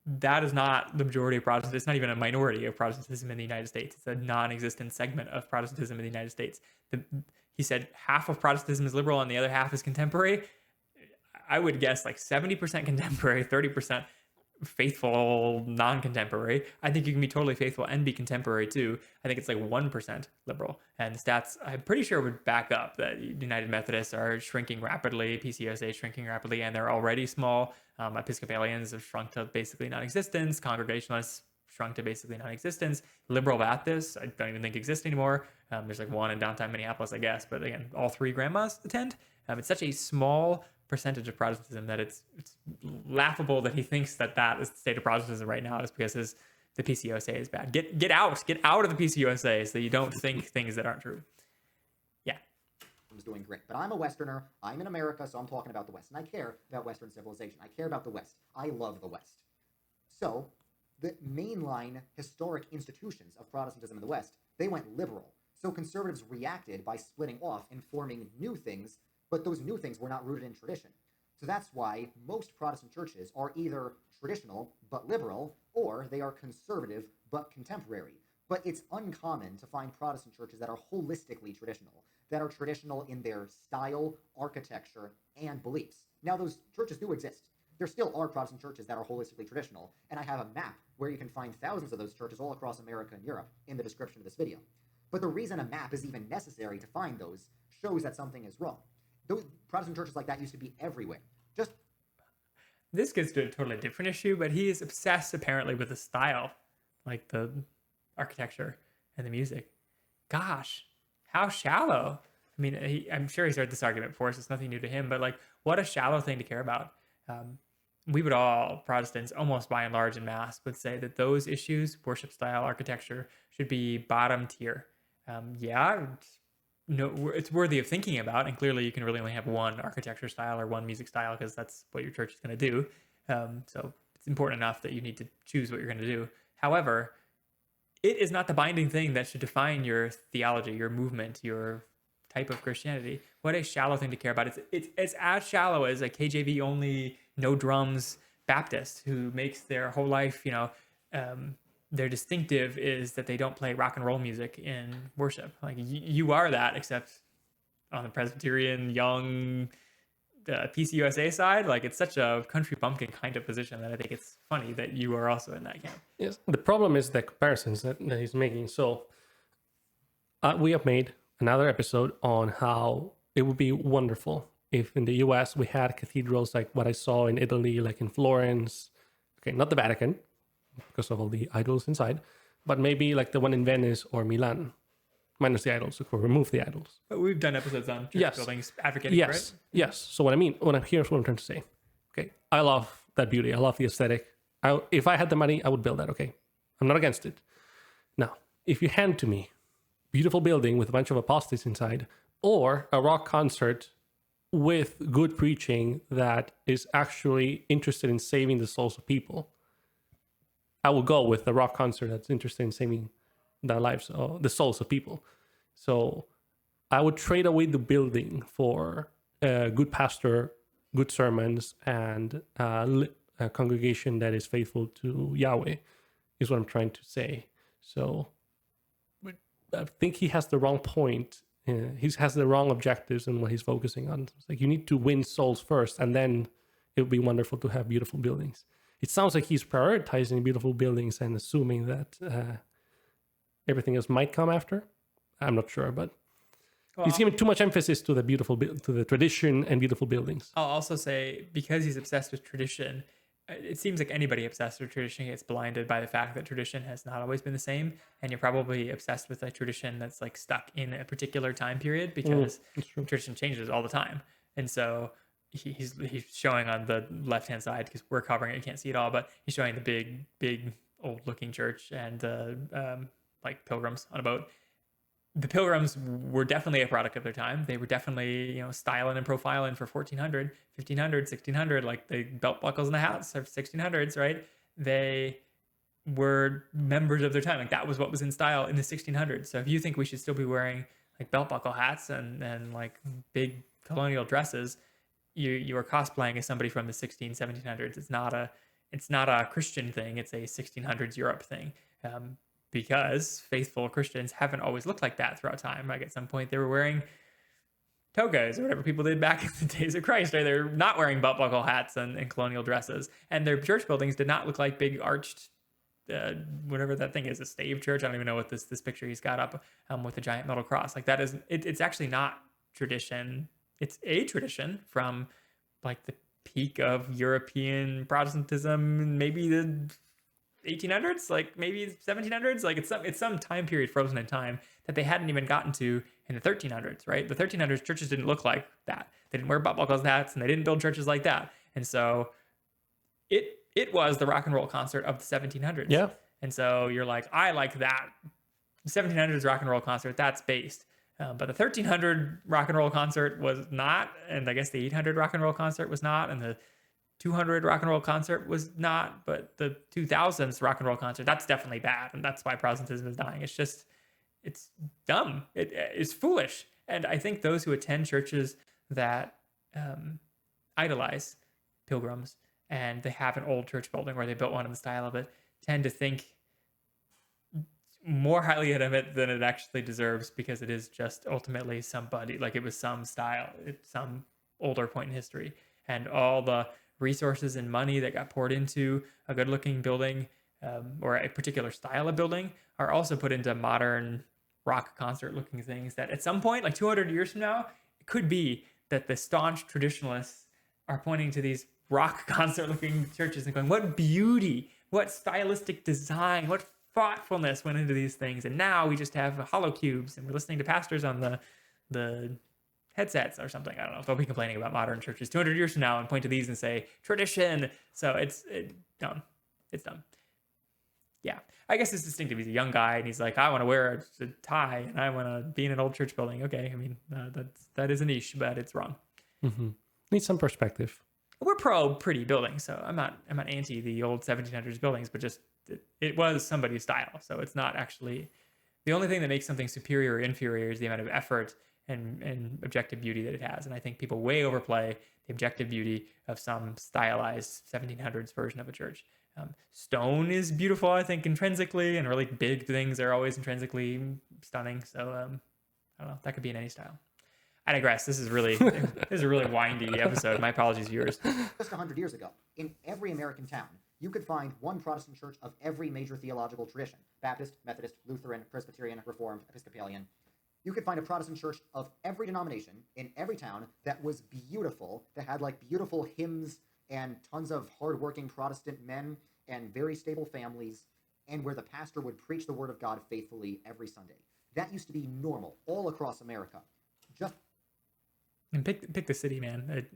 that is not the majority of Protestants. It's not even a minority of Protestantism in the United States. It's a non-existent segment of Protestantism in the United States. he said half of Protestantism is liberal and the other half is contemporary. I would guess like 70% contemporary, 30% faithful non-contemporary. I think you can be totally faithful and be contemporary too. I think it's like 1% liberal, and the stats I'm pretty sure would back up that United Methodists are shrinking rapidly, PCUSA is shrinking rapidly, and they're already small. Episcopalians have shrunk to basically non-existence. Congregationalists shrunk to basically non-existence. Liberal Baptists I don't even think exist anymore. There's like one in downtown Minneapolis, I guess, but again, all three grandmas attend. It's such a small percentage of Protestantism that it's laughable that he thinks that is the state of Protestantism right now, just because the PCUSA is bad. Get out of the PCUSA so you don't think things that aren't true. Yeah. is doing great. But I'm a Westerner. I'm in America, so I'm talking about the West. And I care about Western civilization. I care about the West. I love the West. So the mainline historic institutions of Protestantism in the West, they went liberal. So conservatives reacted by splitting off and forming new things, but those new things were not rooted in tradition. So that's why most Protestant churches are either traditional but liberal, or they are conservative but contemporary. But it's uncommon to find Protestant churches that are holistically traditional, that are traditional in their style, architecture, and beliefs. Now, those churches do exist. There still are Protestant churches that are holistically traditional, and I have a map where you can find thousands of those churches all across America and Europe in the description of this video. But the reason a map is even necessary to find those shows that something is wrong. Those Protestant churches like that used to be everywhere. This gets to a totally different issue, but he is obsessed apparently with the style, like the architecture and the music. Gosh, how shallow. I mean, I'm sure he's heard this argument before, so it's nothing new to him, but like, what a shallow thing to care about. We would all, Protestants, almost by and large in mass, would say that those issues, worship style, architecture, should be bottom tier. It's worthy of thinking about, and clearly you can really only have one architecture style or one music style because that's what your church is going to do. So it's important enough that you need to choose what you're going to do. However, it is not the binding thing that should define your theology, your movement, your type of Christianity. What a shallow thing to care about. It's as shallow as a KJV only, no drums Baptist who makes their whole life, their distinctive is that they don't play rock and roll music in worship. Like you are that, except on the Presbyterian young PCUSA side. Like it's such a country bumpkin kind of position that I think it's funny that you are also in that camp. Yes, the problem is the comparisons that he's making. So we have made another episode on how it would be wonderful if in the US we had cathedrals like what I saw in Italy, like in Florence. Okay, not the Vatican, because of all the idols inside, but maybe like the one in Venice or Milan, minus the idols, or remove the idols. But we've done episodes on church buildings advocating for it. Yes. So here's what I'm trying to say. Okay, I love that beauty. I love the aesthetic. If I had the money, I would build that. Okay, I'm not against it. Now, if you hand to me beautiful building with a bunch of apostates inside, or a rock concert with good preaching that is actually interested in saving the souls of people, I will go with the rock concert that's interested in saving the lives of the souls of people. So I would trade away the building for a good pastor, good sermons, and a congregation that is faithful to Yahweh, is what I'm trying to say. So I think he has the wrong point. He has the wrong objectives in what he's focusing on. It's like you need to win souls first, and then it would be wonderful to have beautiful buildings. It sounds like he's prioritizing beautiful buildings and assuming that everything else might come after. I'm not sure, but he's giving too much emphasis to the to the tradition and beautiful buildings. I'll also say, because he's obsessed with tradition, it seems like anybody obsessed with tradition gets blinded by the fact that tradition has not always been the same, and you're probably obsessed with a tradition that's like stuck in a particular time period because tradition changes all the time, and so. He's showing on the left hand side because we're covering it, you can't see it all, but he's showing the big old looking church and like pilgrims on a boat. The pilgrims were definitely a product of their time. They were definitely styling and profiling for 1400, 1500, 1600, like the belt buckles and the hats of 1600s, right? They were members of their time. Like that was what was in style in the 1600s. So if you think we should still be wearing like belt buckle hats and like big colonial dresses, you are cosplaying as somebody from the 1700s. It's not a Christian thing. It's a 1600s Europe thing, because faithful Christians haven't always looked like that throughout time. Like at some point they were wearing togas or whatever people did back in the days of Christ. Right? They're not wearing butt buckle hats and colonial dresses, and their church buildings did not look like big arched, whatever that thing is, a stave church. I don't even know what this picture he's got up with a giant metal cross. Like that is, it's actually not tradition. It's a tradition from like the peak of European Protestantism, maybe the 1800s, like maybe 1700s. Like it's some time period frozen in time that they hadn't even gotten to in the 1300s, right? The 1300s churches didn't look like that. They didn't wear butt buckles hats, and they didn't build churches like that. And so it was the rock and roll concert of the 1700s. Yeah. And so you're like, I like that. The 1700s rock and roll concert, that's based. But the 1300 rock and roll concert was not, and I guess the 800 rock and roll concert was not, and the 200 rock and roll concert was not, but the 2000s rock and roll concert, that's definitely bad, and that's why Protestantism is dying. It's just, it's dumb. It's foolish. And I think those who attend churches that idolize pilgrims and they have an old church building or they built one in the style of it tend to think more highly of it than it actually deserves, because it is just ultimately somebody, like it was some style, some older point in history, and all the resources and money that got poured into a good looking building or a particular style of building are also put into modern rock concert looking things that at some point, like 200 years from now, it could be that the staunch traditionalists are pointing to these rock concert looking churches and going, what beauty, what stylistic design, what thoughtfulness went into these things. And now we just have hollow cubes and we're listening to pastors on the headsets or something. I don't know if they'll be complaining about modern churches 200 years from now and point to these and say tradition. So it's dumb. It's dumb. Yeah, I guess it's distinctive. He's a young guy and he's like, I want to wear a tie and I want to be in an old church building. Okay, I mean that is a niche, but it's wrong. Mm-hmm. Need some perspective. We're pro pretty buildings, so I'm not anti the old 1700s buildings, but just it was somebody's style. So it's not actually the only thing that makes something superior or inferior is the amount of effort and objective beauty that it has. And I think people way overplay the objective beauty of some stylized 1700s version of a church. Stone is beautiful, I think, intrinsically, and really big things are always intrinsically stunning. So I don't know, that could be in any style. I digress. This is a really windy episode. My apologies, viewers. Just 100 years ago, in every American town, you could find one Protestant church of every major theological tradition: Baptist, Methodist, Lutheran, Presbyterian, Reformed, Episcopalian. You could find a Protestant church of every denomination in every town that was beautiful, that had like beautiful hymns and tons of hardworking Protestant men and very stable families, and where the pastor would preach the word of God faithfully every Sunday. That used to be normal all across America. And pick the city, man.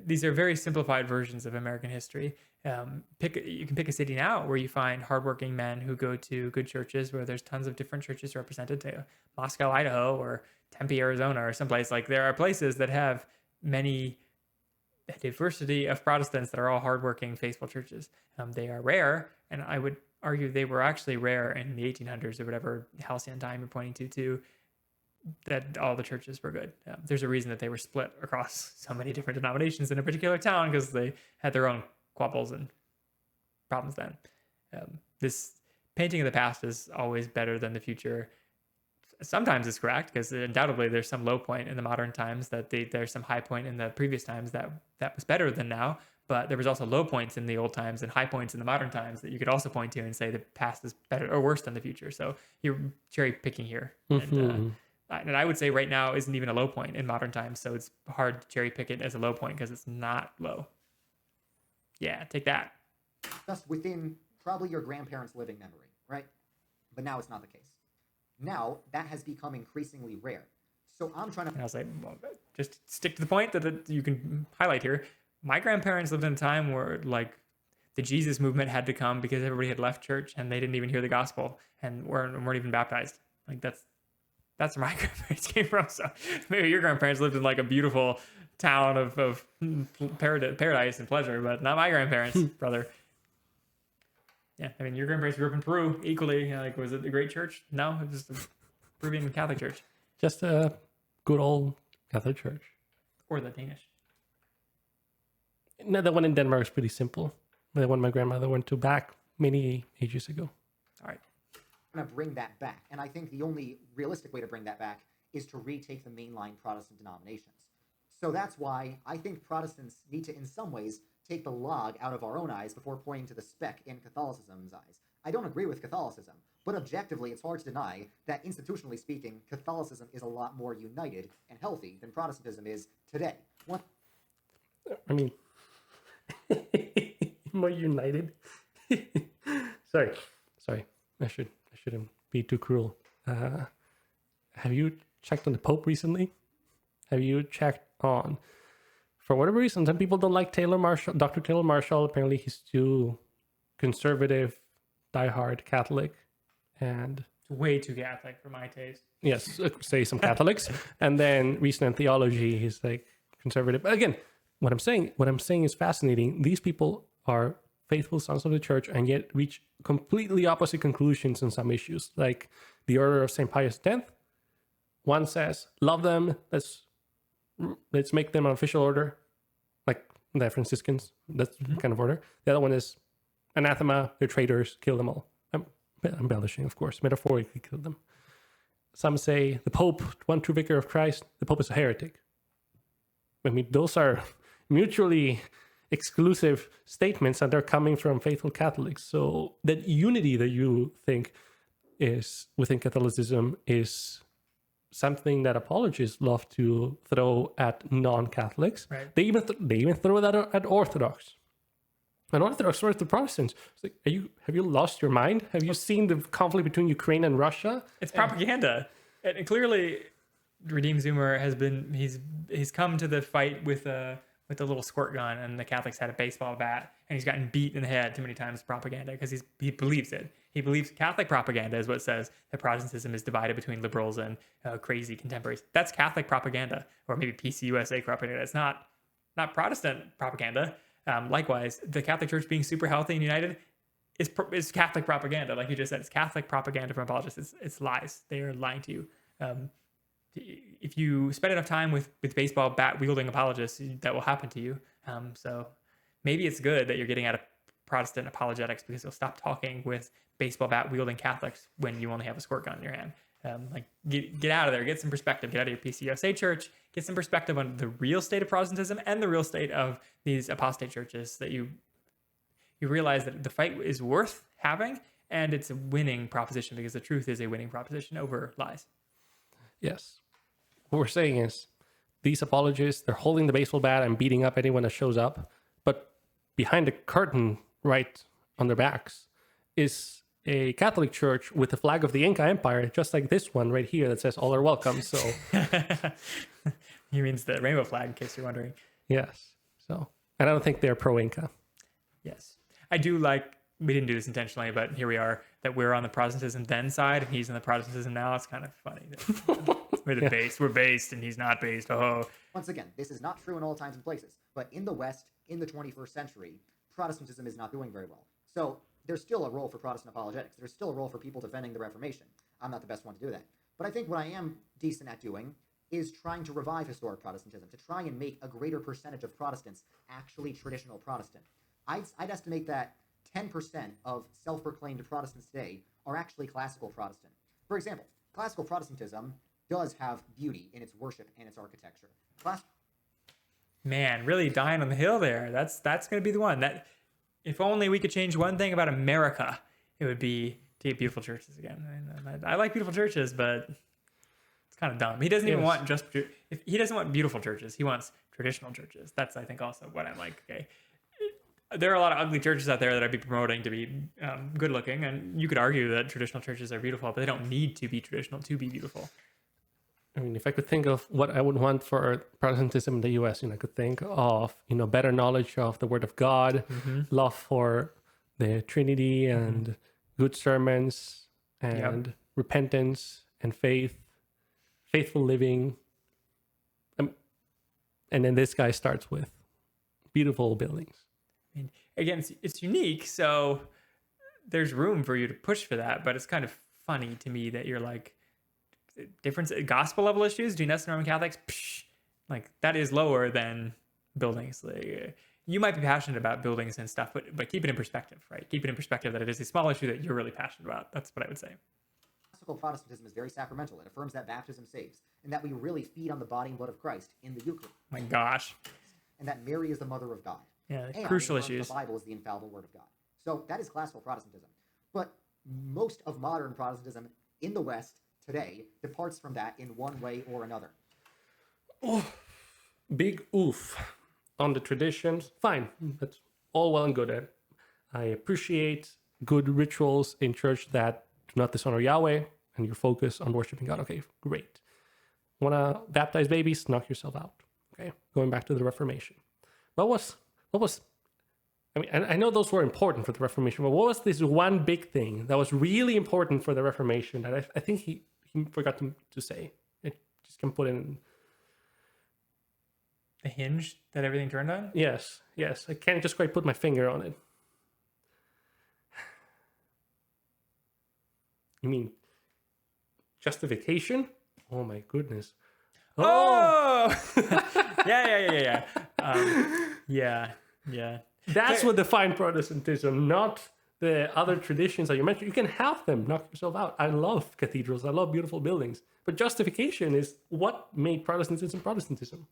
These are very simplified versions of American history. You can pick a city now where you find hardworking men who go to good churches where there's tons of different churches represented, to Moscow, Idaho, or Tempe, Arizona, or someplace. Like there are places that have many diversity of Protestants that are all hardworking, faithful churches. They are rare, and I would argue they were actually rare in the 1800s or whatever halcyon time you're pointing to, that all the churches were good. There's a reason that they were split across so many different denominations in a particular town, because they had their own quabbles and problems then. This painting of the past is always better than the future. Sometimes it's correct, because undoubtedly there's some low point in the modern times that there's some high point in the previous times that was better than now. But there was also low points in the old times and high points in the modern times that you could also point to and say the past is better or worse than the future. So you're cherry picking here. Mm-hmm. And I would say right now isn't even a low point in modern times. So it's hard to cherry pick it as a low point because it's not low. Yeah, take that. Just within probably your grandparents' living memory, right? But now it's not the case. Now that has become increasingly rare. So I'm trying to... And I was like, well, just stick to the point that you can highlight here. My grandparents lived in a time where like the Jesus movement had to come because everybody had left church and they didn't even hear the gospel and weren't even baptized. Like that's where my grandparents came from. So maybe your grandparents lived in like a beautiful town of paradise and pleasure, but not my grandparents, brother. Yeah, I mean, your grandparents grew up in Peru equally. Like, was it a great church? No, it was just a Peruvian Catholic church. Just a good old Catholic church. Or the Danish. No, the one in Denmark is pretty simple. The one my grandmother went to back many ages ago. All right. To bring that back. And I think the only realistic way to bring that back is to retake the mainline Protestant denominations. So that's why I think Protestants need to, in some ways, take the log out of our own eyes before pointing to the speck in Catholicism's eyes. I don't agree with Catholicism, but objectively, it's hard to deny that, institutionally speaking, Catholicism is a lot more united and healthy than Protestantism is today. What? I mean, more united. Sorry. I shouldn't be too cruel. Have you checked on the Pope recently? Have you checked on, for whatever reason, some people don't like Dr. Taylor Marshall. Apparently, he's too conservative, diehard Catholic, and Way too Catholic for my taste. yes, say some Catholics. And then recent in theology, he's like conservative. But again, what I'm saying is fascinating. These people are faithful sons of the church and yet reach completely opposite conclusions on some issues, like the order of St. Pius X. One says, love them, let's make them an official order, like the Franciscans. That's the kind of order. The other one is anathema, they're traitors, kill them all. I'm embellishing, of course, metaphorically kill them. Some say the Pope, one true vicar of Christ, the Pope is a heretic. I mean, those are mutually exclusive statements, and they're coming from faithful Catholics. So that unity that you think is within Catholicism is something that apologists love to throw at non-Catholics. Right. They even throw that at Orthodox. And Orthodox throw it to Protestants. It's like, have you lost your mind? Have you seen the conflict between Ukraine and Russia? It's propaganda, and clearly, Redeemed Zoomer has been he's come to the fight with a little squirt gun, and the Catholics had a baseball bat, and he's gotten beat in the head too many times with propaganda because he believes it. He believes Catholic propaganda is what says that Protestantism is divided between liberals and crazy contemporaries. That's Catholic propaganda, or maybe PCUSA propaganda. It's not Protestant propaganda. Likewise, the Catholic Church being super healthy and united is Catholic propaganda. Like you just said, it's Catholic propaganda from apologists. It's lies. They are lying to you. If you spend enough time with baseball bat wielding apologists, that will happen to you. So maybe it's good that you're getting out of Protestant apologetics, because you'll stop talking with baseball bat wielding Catholics when you only have a squirt gun in your hand. Like get out of there, get some perspective, get out of your PCUSA church, get some perspective on the real state of Protestantism and the real state of these apostate churches, that you realize that the fight is worth having, and it's a winning proposition, because the truth is a winning proposition over lies. Yes. What we're saying is these apologists, they're holding the baseball bat and beating up anyone that shows up, but behind the curtain, right on their backs, is a Catholic church with the flag of the Inca Empire, just like this one right here that says all are welcome. So He means the rainbow flag, in case you're wondering. yes. So, and I don't think they're pro-Inca. Yes. I do like, we didn't do this intentionally, but here we are, that we're on the Protestantism then side and he's on the Protestantism now. It's kind of funny. We're based and he's not based. Oh. Once again, this is not true in all times and places, but in the West, in the 21st century, Protestantism is not doing very well. So there's still a role for Protestant apologetics. There's still a role for people defending the Reformation. I'm not the best one to do that. But I think what I am decent at doing is trying to revive historic Protestantism, to try and make a greater percentage of Protestants actually traditional Protestant. I'd estimate that 10% of self-proclaimed Protestants today are actually classical Protestant. For example, classical Protestantism does have beauty in its worship and its architecture. Man, really dying on the hill there. That's going to be the one. That if only we could change one thing about America, it would be to get beautiful churches again. I like beautiful churches, but it's kind of dumb. He doesn't even want he doesn't want beautiful churches. He wants traditional churches. That's, I think, also what I'm like. Okay, there are a lot of ugly churches out there that I'd be promoting to be good looking, and you could argue that traditional churches are beautiful, but they don't need to be traditional to be beautiful. I mean, if I could think of what I would want for Protestantism in the U.S., I could think of, better knowledge of the Word of God, love for the Trinity, and good sermons, and repentance, and faithful living. And then this guy starts with beautiful buildings. I mean, again, it's unique, so there's room for you to push for that, but it's kind of funny to me that you're like, difference gospel level issues between us and Roman Catholics, like that is lower than buildings. Like, you might be passionate about buildings and stuff, but keep it in perspective, right? Keep it in perspective that it is a small issue that you're really passionate about. That's what I would say. classical Protestantism is very sacramental. It affirms that baptism saves, and that we really feed on the body and blood of Christ in the Eucharist. My gosh. And that Mary is the mother of God. Yeah, And crucial it affirms issues. the Bible is the infallible word of God. So that is classical Protestantism. But most of modern Protestantism in the West today departs from that in one way or another. Big oof on the traditions. Fine, that's all well and good. I appreciate good rituals in church that do not dishonor Yahweh and your focus on worshiping God. Okay, great. Want to baptize babies? Knock yourself out. Okay, going back to the Reformation. What was? I mean, I know those were important for the Reformation, but what was this one big thing that was really important for the Reformation that I think he forgot to say? It just can put in. The hinge that everything turned on? Yes. I can't just quite put my finger on it. You mean justification? Oh my goodness. Oh! Yeah. Yeah. That's what defined Protestantism, not the other traditions that you mentioned. You can have them, knock yourself out. I love cathedrals. I love beautiful buildings. But justification is what made Protestantism.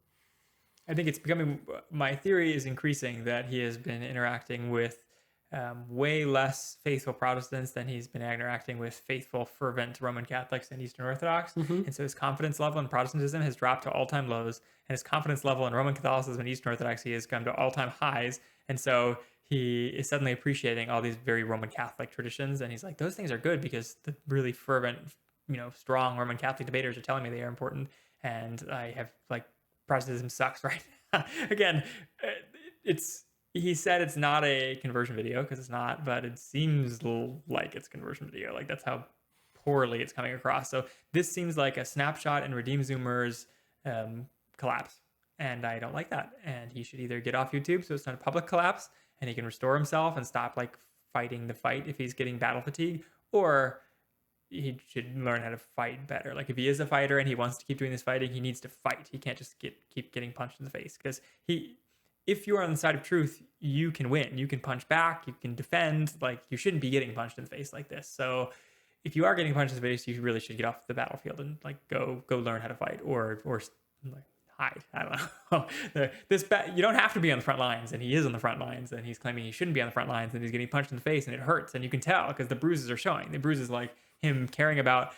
I think it's becoming, my theory is increasing that he has been interacting with way less faithful Protestants than he's been interacting with faithful, fervent Roman Catholics and Eastern Orthodox. And so his confidence level in Protestantism has dropped to all-time lows, and his confidence level in Roman Catholicism and Eastern Orthodoxy has come to all-time highs. And so he is suddenly appreciating all these very Roman Catholic traditions, and he's like, those things are good because the really fervent, strong Roman Catholic debaters are telling me they are important, and I have, Protestantism sucks right now. Again, he said it's not a conversion video because it's not, but it seems like it's a conversion video. That's how poorly it's coming across. So this seems like a snapshot in Redeem Zoomer's collapse, and I don't like that. And he should either get off YouTube so it's not a public collapse and he can restore himself and stop fighting the fight if he's getting battle fatigue, or he should learn how to fight better. If he is a fighter and he wants to keep doing this fighting, he needs to fight. He can't just keep getting punched in the face, because if you are on the side of truth, you can win. You can punch back. You can defend. You shouldn't be getting punched in the face like this. So if you are getting punched in the face, you really should get off the battlefield and go learn how to fight or hide. I don't know. You don't have to be on the front lines, and he is on the front lines, and he's claiming he shouldn't be on the front lines, and he's getting punched in the face, and it hurts, and you can tell because the bruises are showing. The bruises him caring about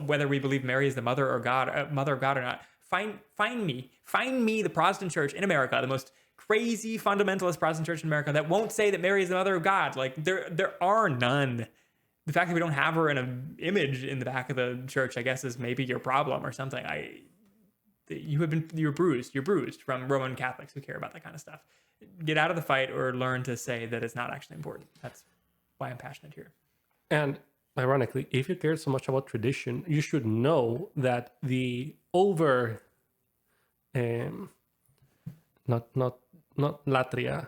whether we believe Mary is the mother of God or not. Find me the Protestant church in America, the most crazy fundamentalist Protestant church in America that won't say that Mary is the mother of God. There are none. The fact that we don't have her in an image in the back of the church, I guess, is maybe your problem or something. You're bruised from Roman Catholics who care about that kind of stuff. Get out of the fight or learn to say that it's not actually important. That's why I'm passionate here. And ironically, if you care so much about tradition, you should know that the not latria,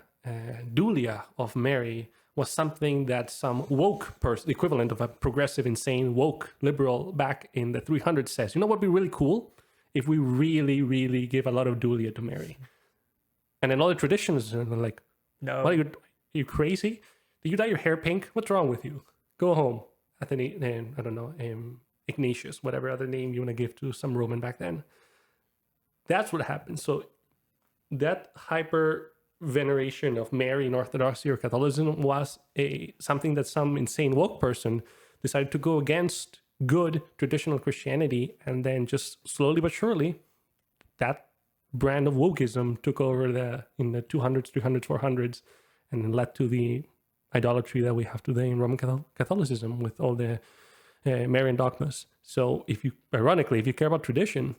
dulia of Mary was something that some woke person, the equivalent of a progressive, insane, woke liberal back in the 300s says, what would be really cool? If we really, really give a lot of dulia to Mary. And then all the traditions are like, no, what, are you crazy? Did you dye your hair pink? What's wrong with you? Go home. Ignatius, whatever other name you want to give to some Roman back then. That's what happened. So that hyper veneration of Mary in Orthodoxy or Catholicism was something that some insane woke person decided to go against good traditional Christianity, and then just slowly but surely that brand of wokeism took over in the 200s, 300s, 400s, and led to the idolatry that we have today in Roman Catholicism with all the Marian dogmas. So if you care about tradition,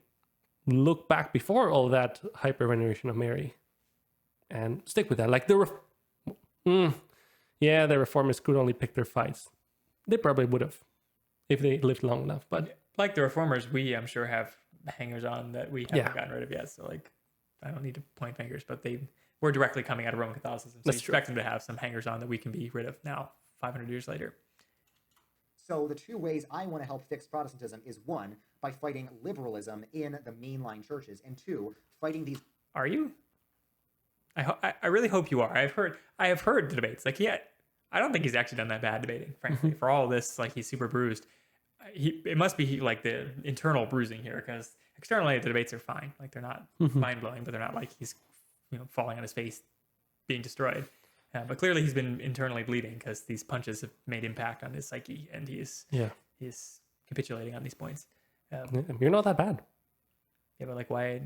look back before all that hyper veneration of Mary and stick with that. The reformists could only pick their fights. They probably would have if they lived long enough. But like the reformers, we, I'm sure, have hangers on that we haven't gotten rid of yet. So I don't need to point fingers, but we're directly coming out of Roman Catholicism. So you expect them to have some hangers on that we can be rid of now, 500 years later. So the two ways I want to help fix Protestantism is, one, by fighting liberalism in the mainline churches, and two, fighting these... Are you? I really hope you are. I have heard the debates. I don't think he's actually done that bad debating, frankly. For all this, he's super bruised. it must be like the internal bruising here, because externally the debates are fine. Like they're not mind blowing, but they're not like he's falling on his face, being destroyed. But clearly he's been internally bleeding because these punches have made impact on his psyche, and he's capitulating on these points. You're not that bad. Yeah, but like why?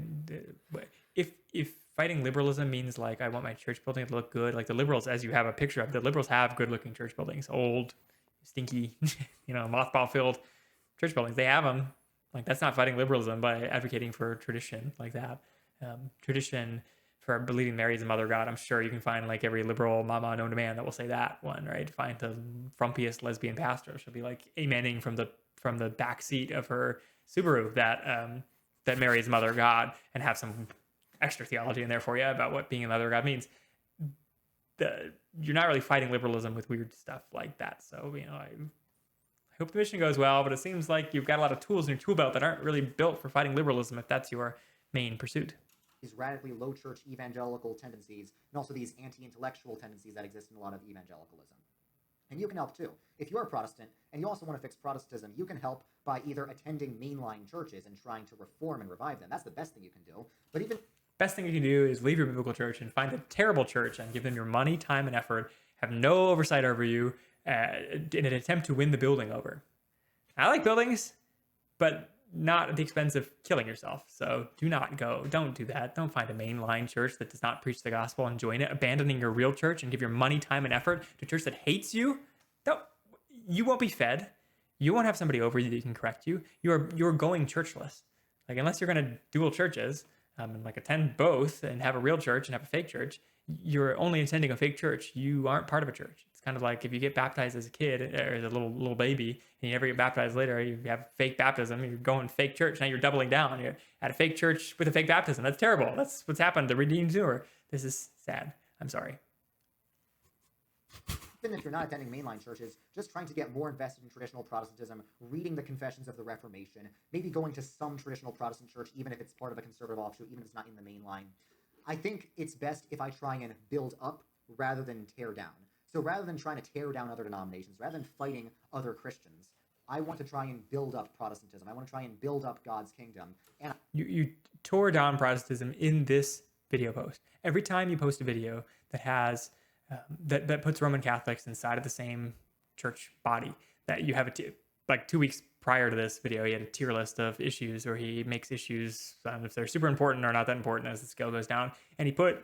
If fighting liberalism means like I want my church building to look good, like the liberals, as you have a picture of, the liberals have good looking church buildings, old, stinky, mothball filled church buildings. They have them. Like that's not fighting liberalism by advocating for tradition like that. Tradition for believing Mary is the mother of God. I'm sure you can find like every liberal mama known to man that will say that one, right? Find the frumpiest lesbian pastor. She'll be like amening from the back seat of her Subaru that Mary is the mother of God, and have some extra theology in there for you about what being a mother of God means. You're not really fighting liberalism with weird stuff like that. So, I hope the mission goes well, but it seems like you've got a lot of tools in your tool belt that aren't really built for fighting liberalism if that's your main pursuit. These radically low church evangelical tendencies, and also these anti-intellectual tendencies that exist in a lot of evangelicalism. And you can help too. If you're a Protestant and you also want to fix Protestantism, you can help by either attending mainline churches and trying to reform and revive them. That's the best thing you can do. But even best thing you can do is leave your biblical church and find a terrible church and give them your money, time, and effort, have no oversight over you in an attempt to win the building over. I like buildings, but not at the expense of killing yourself. So don't do that. Don't find a mainline church that does not preach the gospel and join it. Abandoning your real church and give your money, time, and effort to a church that hates you. You won't be fed. You won't have somebody over you that can correct you. You're going churchless. Like unless you're going to dual churches, and like attend both and have a real church and have a fake church, you're only attending a fake church. You aren't part of a church. It's kind of like if you get baptized as a kid or as a little baby and you never get baptized later, you have fake baptism, you're going fake church. Now you're doubling down. You're at a fake church with a fake baptism. That's terrible. That's what's happened to Redeemed Tour. This is sad. I'm sorry. Even if you're not attending mainline churches, just trying to get more invested in traditional Protestantism, reading the Confessions of the Reformation, maybe going to some traditional Protestant church, even if it's part of a conservative offshoot, even if it's not in the main line. I think it's best if I try and build up rather than tear down. So rather than trying to tear down other denominations, rather than fighting other Christians, I want to try and build up Protestantism. I want to try and build up God's kingdom. And you tore down Protestantism in this video post. Every time you post a video that has that puts Roman Catholics inside of the same church body, that you have like 2 weeks prior to this video, he had a tier list of issues where he makes issues, if they're super important or not that important as the scale goes down, and he put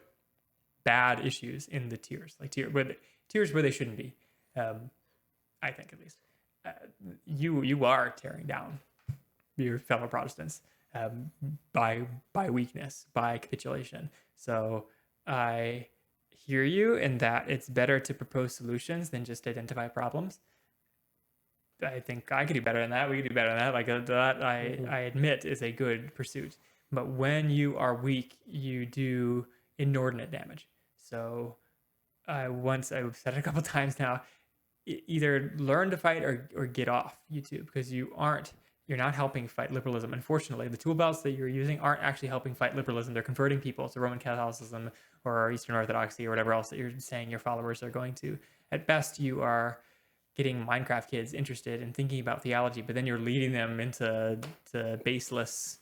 bad issues in the tiers, like tiers where they shouldn't be. I think at least you are tearing down your fellow Protestants by weakness, by capitulation. So I hear you in that it's better to propose solutions than just identify problems. I think I could do better than that. We could do better than that. Like that, I admit is a good pursuit. But when you are weak, you do inordinate damage. So I've said it a couple times now, either learn to fight or get off YouTube, because you're not helping fight liberalism. Unfortunately, the tool belts that you're using aren't actually helping fight liberalism. They're converting people to Roman Catholicism or Eastern Orthodoxy or whatever else that you're saying your followers are going to. At best, you are getting Minecraft kids interested in thinking about theology, but then you're leading them into baseless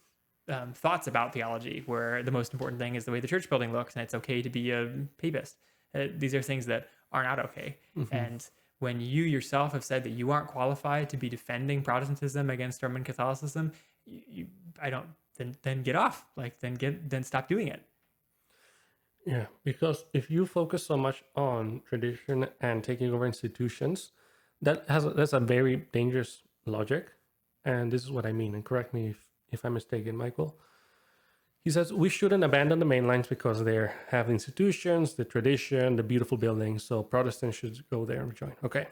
thoughts about theology, where the most important thing is the way the church building looks, and it's okay to be a papist. These are things that are not okay. And when you yourself have said that you aren't qualified to be defending Protestantism against Roman Catholicism, then get off. Like then stop doing it. Yeah, because if you focus so much on tradition and taking over institutions, that's a very dangerous logic. And this is what I mean. And correct me if I'm mistaken, Michael. He says we shouldn't abandon the main lines because they have institutions, the tradition, the beautiful buildings. So Protestants should go there and join. Okay.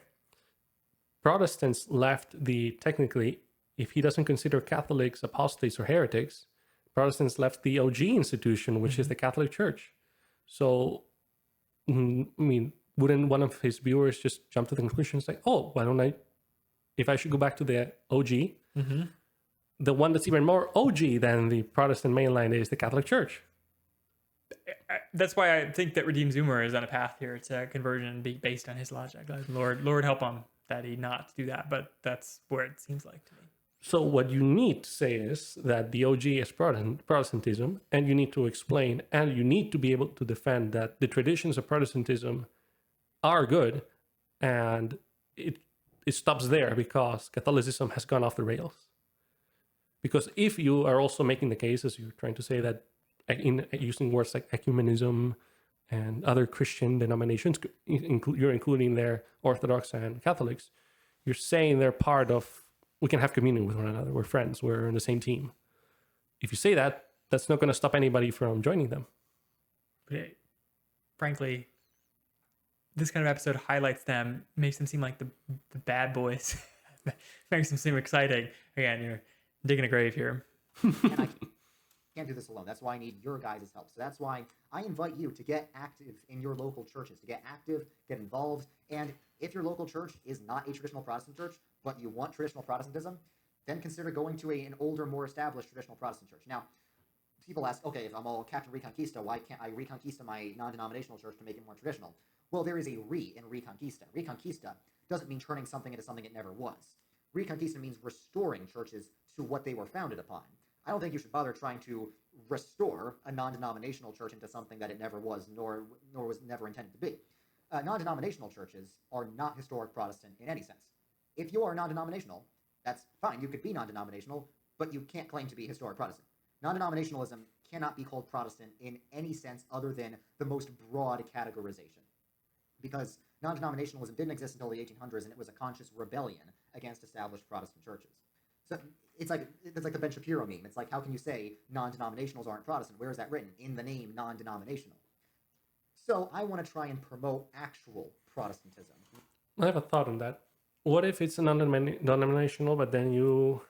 Protestants left technically, if he doesn't consider Catholics apostates or heretics, Protestants left the OG institution, which is the Catholic Church. So, I mean, wouldn't one of his viewers just jump to the conclusion and say, oh, why don't if I should go back to the OG, the one that's even more OG than the Protestant mainline is the Catholic Church. That's why I think that Redeemed Zoomer is on a path here to conversion based on his logic. Lord help him. that he not do that, but that's where it seems like to me. So what you need to say is that the OG is Protestantism, and you need to explain, and you need to be able to defend that the traditions of Protestantism are good, and it stops there because Catholicism has gone off the rails. Because if you are also making the case, as you're trying to say, that in using words like ecumenism and other Christian denominations, you're including their Orthodox and Catholics, you're saying they're part of, we can have communion with one another, we're friends, we're in the same team. If you say that, that's not going to stop anybody from joining them. But frankly, this kind of episode highlights them, makes them seem like the bad boys, makes them seem exciting. Again, you're digging a grave here. And I can't do this alone. That's why I need your guys' help. So that's why I invite you to get active in your local churches, to get active, get involved. And if your local church is not a traditional Protestant church, but you want traditional Protestantism, then consider going to an older, more established traditional Protestant church. Now, people ask, okay, if I'm all Captain Re-conquista, why can't I Re-conquista my non-denominational church to make it more traditional? Well, there is a re in Re-conquista. Re-conquista doesn't mean turning something into something it never was. Reconquista means restoring churches to what they were founded upon. I don't think you should bother trying to restore a non-denominational church into something that it never was, nor was never intended to be. Non-denominational churches are not historic Protestant in any sense. If you are non-denominational, that's fine. You could be non-denominational, but you can't claim to be historic Protestant. Non-denominationalism cannot be called Protestant in any sense other than the most broad categorization. Because non-denominationalism didn't exist until the 1800s, and it was a conscious rebellion against established Protestant churches. So it's like the Ben Shapiro meme. It's like, how can you say non-denominationals aren't Protestant? Where is that written? In the name non-denominational. So I want to try and promote actual Protestantism. I have a thought on that. What if it's a non-denominational, but then you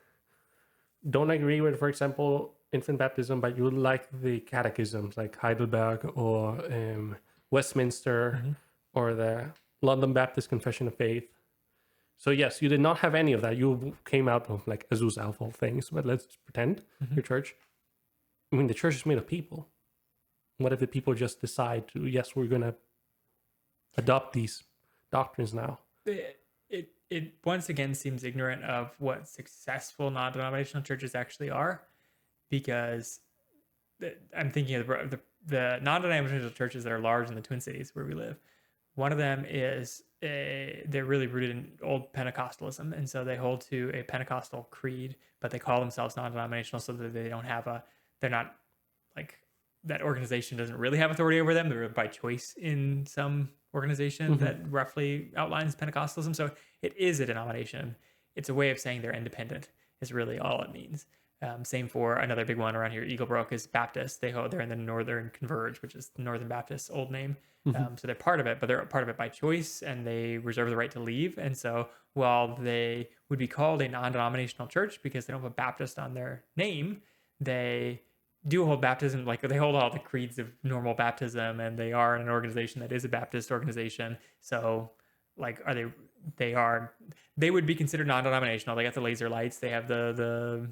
don't agree with, for example, infant baptism, but you like the catechisms like Heidelberg or Westminster, or the London Baptist Confession of Faith? So yes, you did not have any of that. You came out of like Azusa of all things, but let's pretend your church. I mean, the church is made of people. What if the people just decide to, yes, we're going to adopt these doctrines now? It once again seems ignorant of what successful non-denominational churches actually are, because I'm thinking of the non-denominational churches that are large in the Twin Cities where we live. One of them is they're really rooted in old Pentecostalism, and so they hold to a Pentecostal creed, but they call themselves non-denominational so that they're not like, that organization doesn't really have authority over them. They're by choice in some organization that roughly outlines Pentecostalism. So it is a denomination. It's a way of saying they're independent is really all it means. Same for another big one around here, Eagle Brook, is Baptist. They're in the Northern Converge, which is the Northern Baptist old name. So they're part of it, but they're part of it by choice, and they reserve the right to leave. And so while they would be called a non-denominational church because they don't have a Baptist on their name, they do hold baptism, like they hold all the creeds of normal baptism, and they are in an organization that is a Baptist organization. So like, they would be considered non-denominational. They got the laser lights, they have the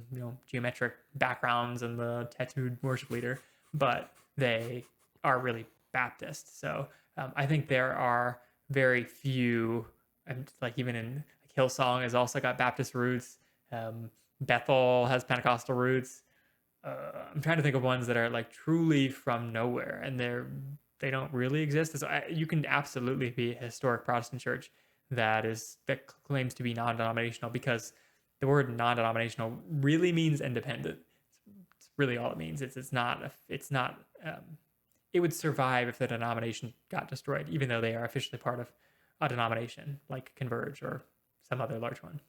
geometric backgrounds and the tattooed worship leader, but they are really Baptist. So I think there are very few, and like even in like Hillsong has also got Baptist roots. Bethel has Pentecostal roots. I'm trying to think of ones that are like truly from nowhere, and they don't really exist. So you can absolutely be a historic Protestant church that claims to be non-denominational, because the word non-denominational really means independent. It's really all it means. It's not. It would survive if the denomination got destroyed, even though they are officially part of a denomination like Converge or some other large one.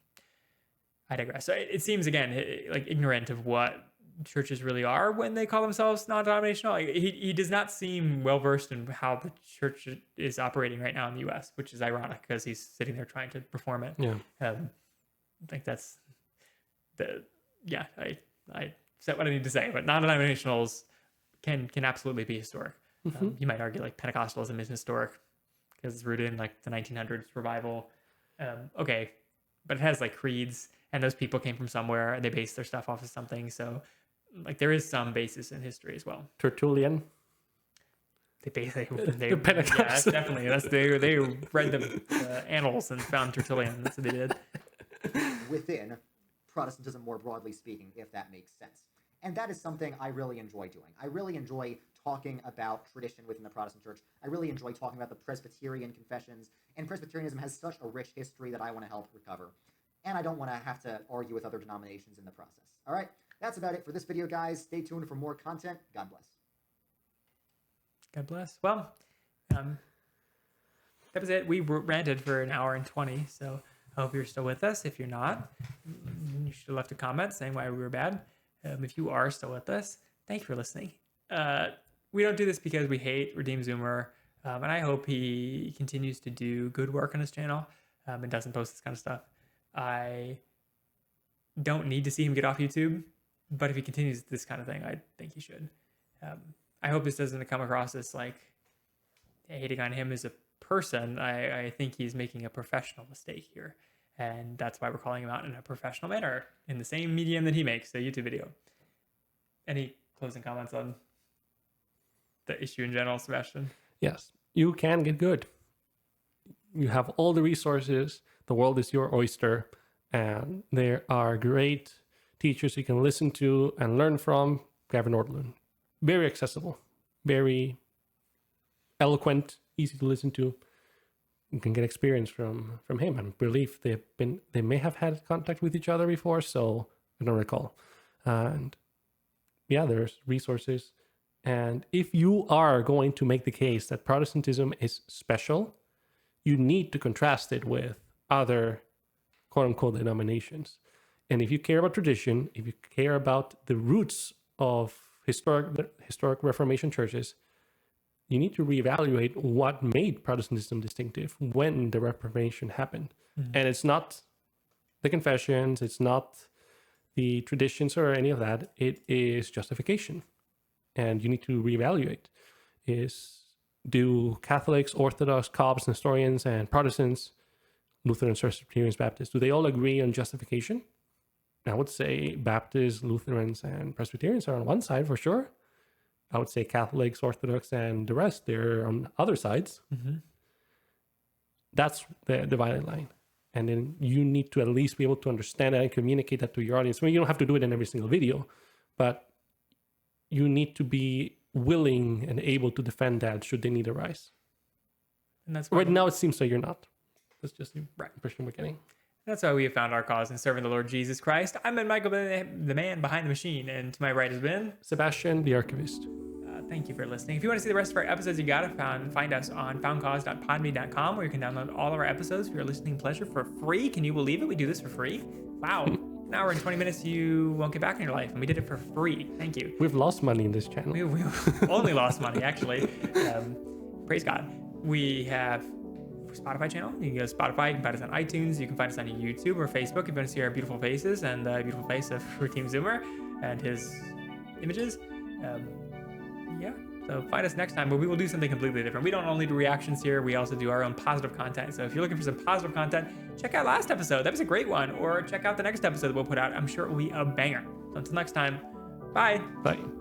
I digress. So it seems again like ignorant of what churches really are when they call themselves non-denominational. Like, he does not seem well versed in how the church is operating right now in the U.S., which is ironic because he's sitting there trying to perform it. Yeah, I think that's I said what I need to say. But non-denominationals can absolutely be historic. You might argue like Pentecostalism is historic because it's rooted in like the 1900s revival. Okay, but it has like creeds, and those people came from somewhere, and they based their stuff off of something. So like there is some basis in history as well. Tertullian. They Pentecostals. yeah, that's definitely. They read the annals and found Tertullian. That's what they did. Within Protestantism more broadly speaking, if that makes sense. And that is something I really enjoy doing. I really enjoy talking about tradition within the Protestant church. I really enjoy talking about the Presbyterian confessions. And Presbyterianism has such a rich history that I want to help recover. And I don't want to have to argue with other denominations in the process. All right, that's about it for this video, guys. Stay tuned for more content. God bless. God bless. Well, that was it. We ranted for an hour and 20, so I hope you're still with us. If you're not, you should have left a comment saying why we were bad. If you are still with us, thank you for listening. We don't do this because we hate Redeem Zoomer, and I hope he continues to do good work on his channel and doesn't post this kind of stuff. I don't need to see him get off YouTube, but if he continues this kind of thing, I think he should. I hope this doesn't come across as like hating on him as a person. I think he's making a professional mistake here, and that's why we're calling him out in a professional manner in the same medium that he makes, the YouTube video. Any closing comments on the issue in general, Sebastian? Yes, you can get good. You have all the resources. The world is your oyster, and there are great teachers you can listen to and learn from. Gavin Nordlund, very accessible, very eloquent, easy to listen to. You can get experience from him, and believe they may have had contact with each other before, so I don't recall. And yeah, there's resources. And if you are going to make the case that Protestantism is special, you need to contrast it with other quote-unquote denominations. And if you care about tradition, if you care about the roots of historic Reformation churches, you need to reevaluate what made Protestantism distinctive when the Reformation happened. Mm-hmm. And it's not the confessions, it's not the traditions or any of that. It is justification. And you need to reevaluate. Do Catholics, Orthodox, Copts, Nestorians, and Protestants, Lutherans, Presbyterians, Baptists, do they all agree on justification? I would say Baptists, Lutherans, and Presbyterians are on one side for sure. I would say Catholics, Orthodox, and the rest, they're on other sides. Mm-hmm. That's the dividing line. And then you need to at least be able to understand that and communicate that to your audience. I mean, you don't have to do it in every single video, but you need to be willing and able to defend that should they need arise. And that's right now it seems like you're not. That's just the impression we're getting. That's how we have found our cause in serving the Lord Jesus Christ. I'm Ben Michael, the man behind the machine, and to my right has been Sebastian, the archivist. Thank you for listening. If you want to see the rest of our episodes, you gotta find us on foundcause.podme.com, where you can download all of our episodes for your listening pleasure for free. Can you believe it? We do this for free. Wow. An hour and 20 minutes you won't get back in your life, and we did it for free. Thank you. We've lost money in this channel. We've only lost money, actually. Praise God. We have a Spotify channel. You can go to Spotify. You can find us on iTunes. You can find us on YouTube or Facebook if you want to see our beautiful faces and the beautiful face of Redeem Zoomer and his images. Yeah, so find us next time, but we will do something completely different. We don't only do reactions here, we also do our own positive content. So if you're looking for some positive content, check out last episode. That was a great one. Or check out the next episode that we'll put out. I'm sure it will be a banger. So until next time, bye. Bye.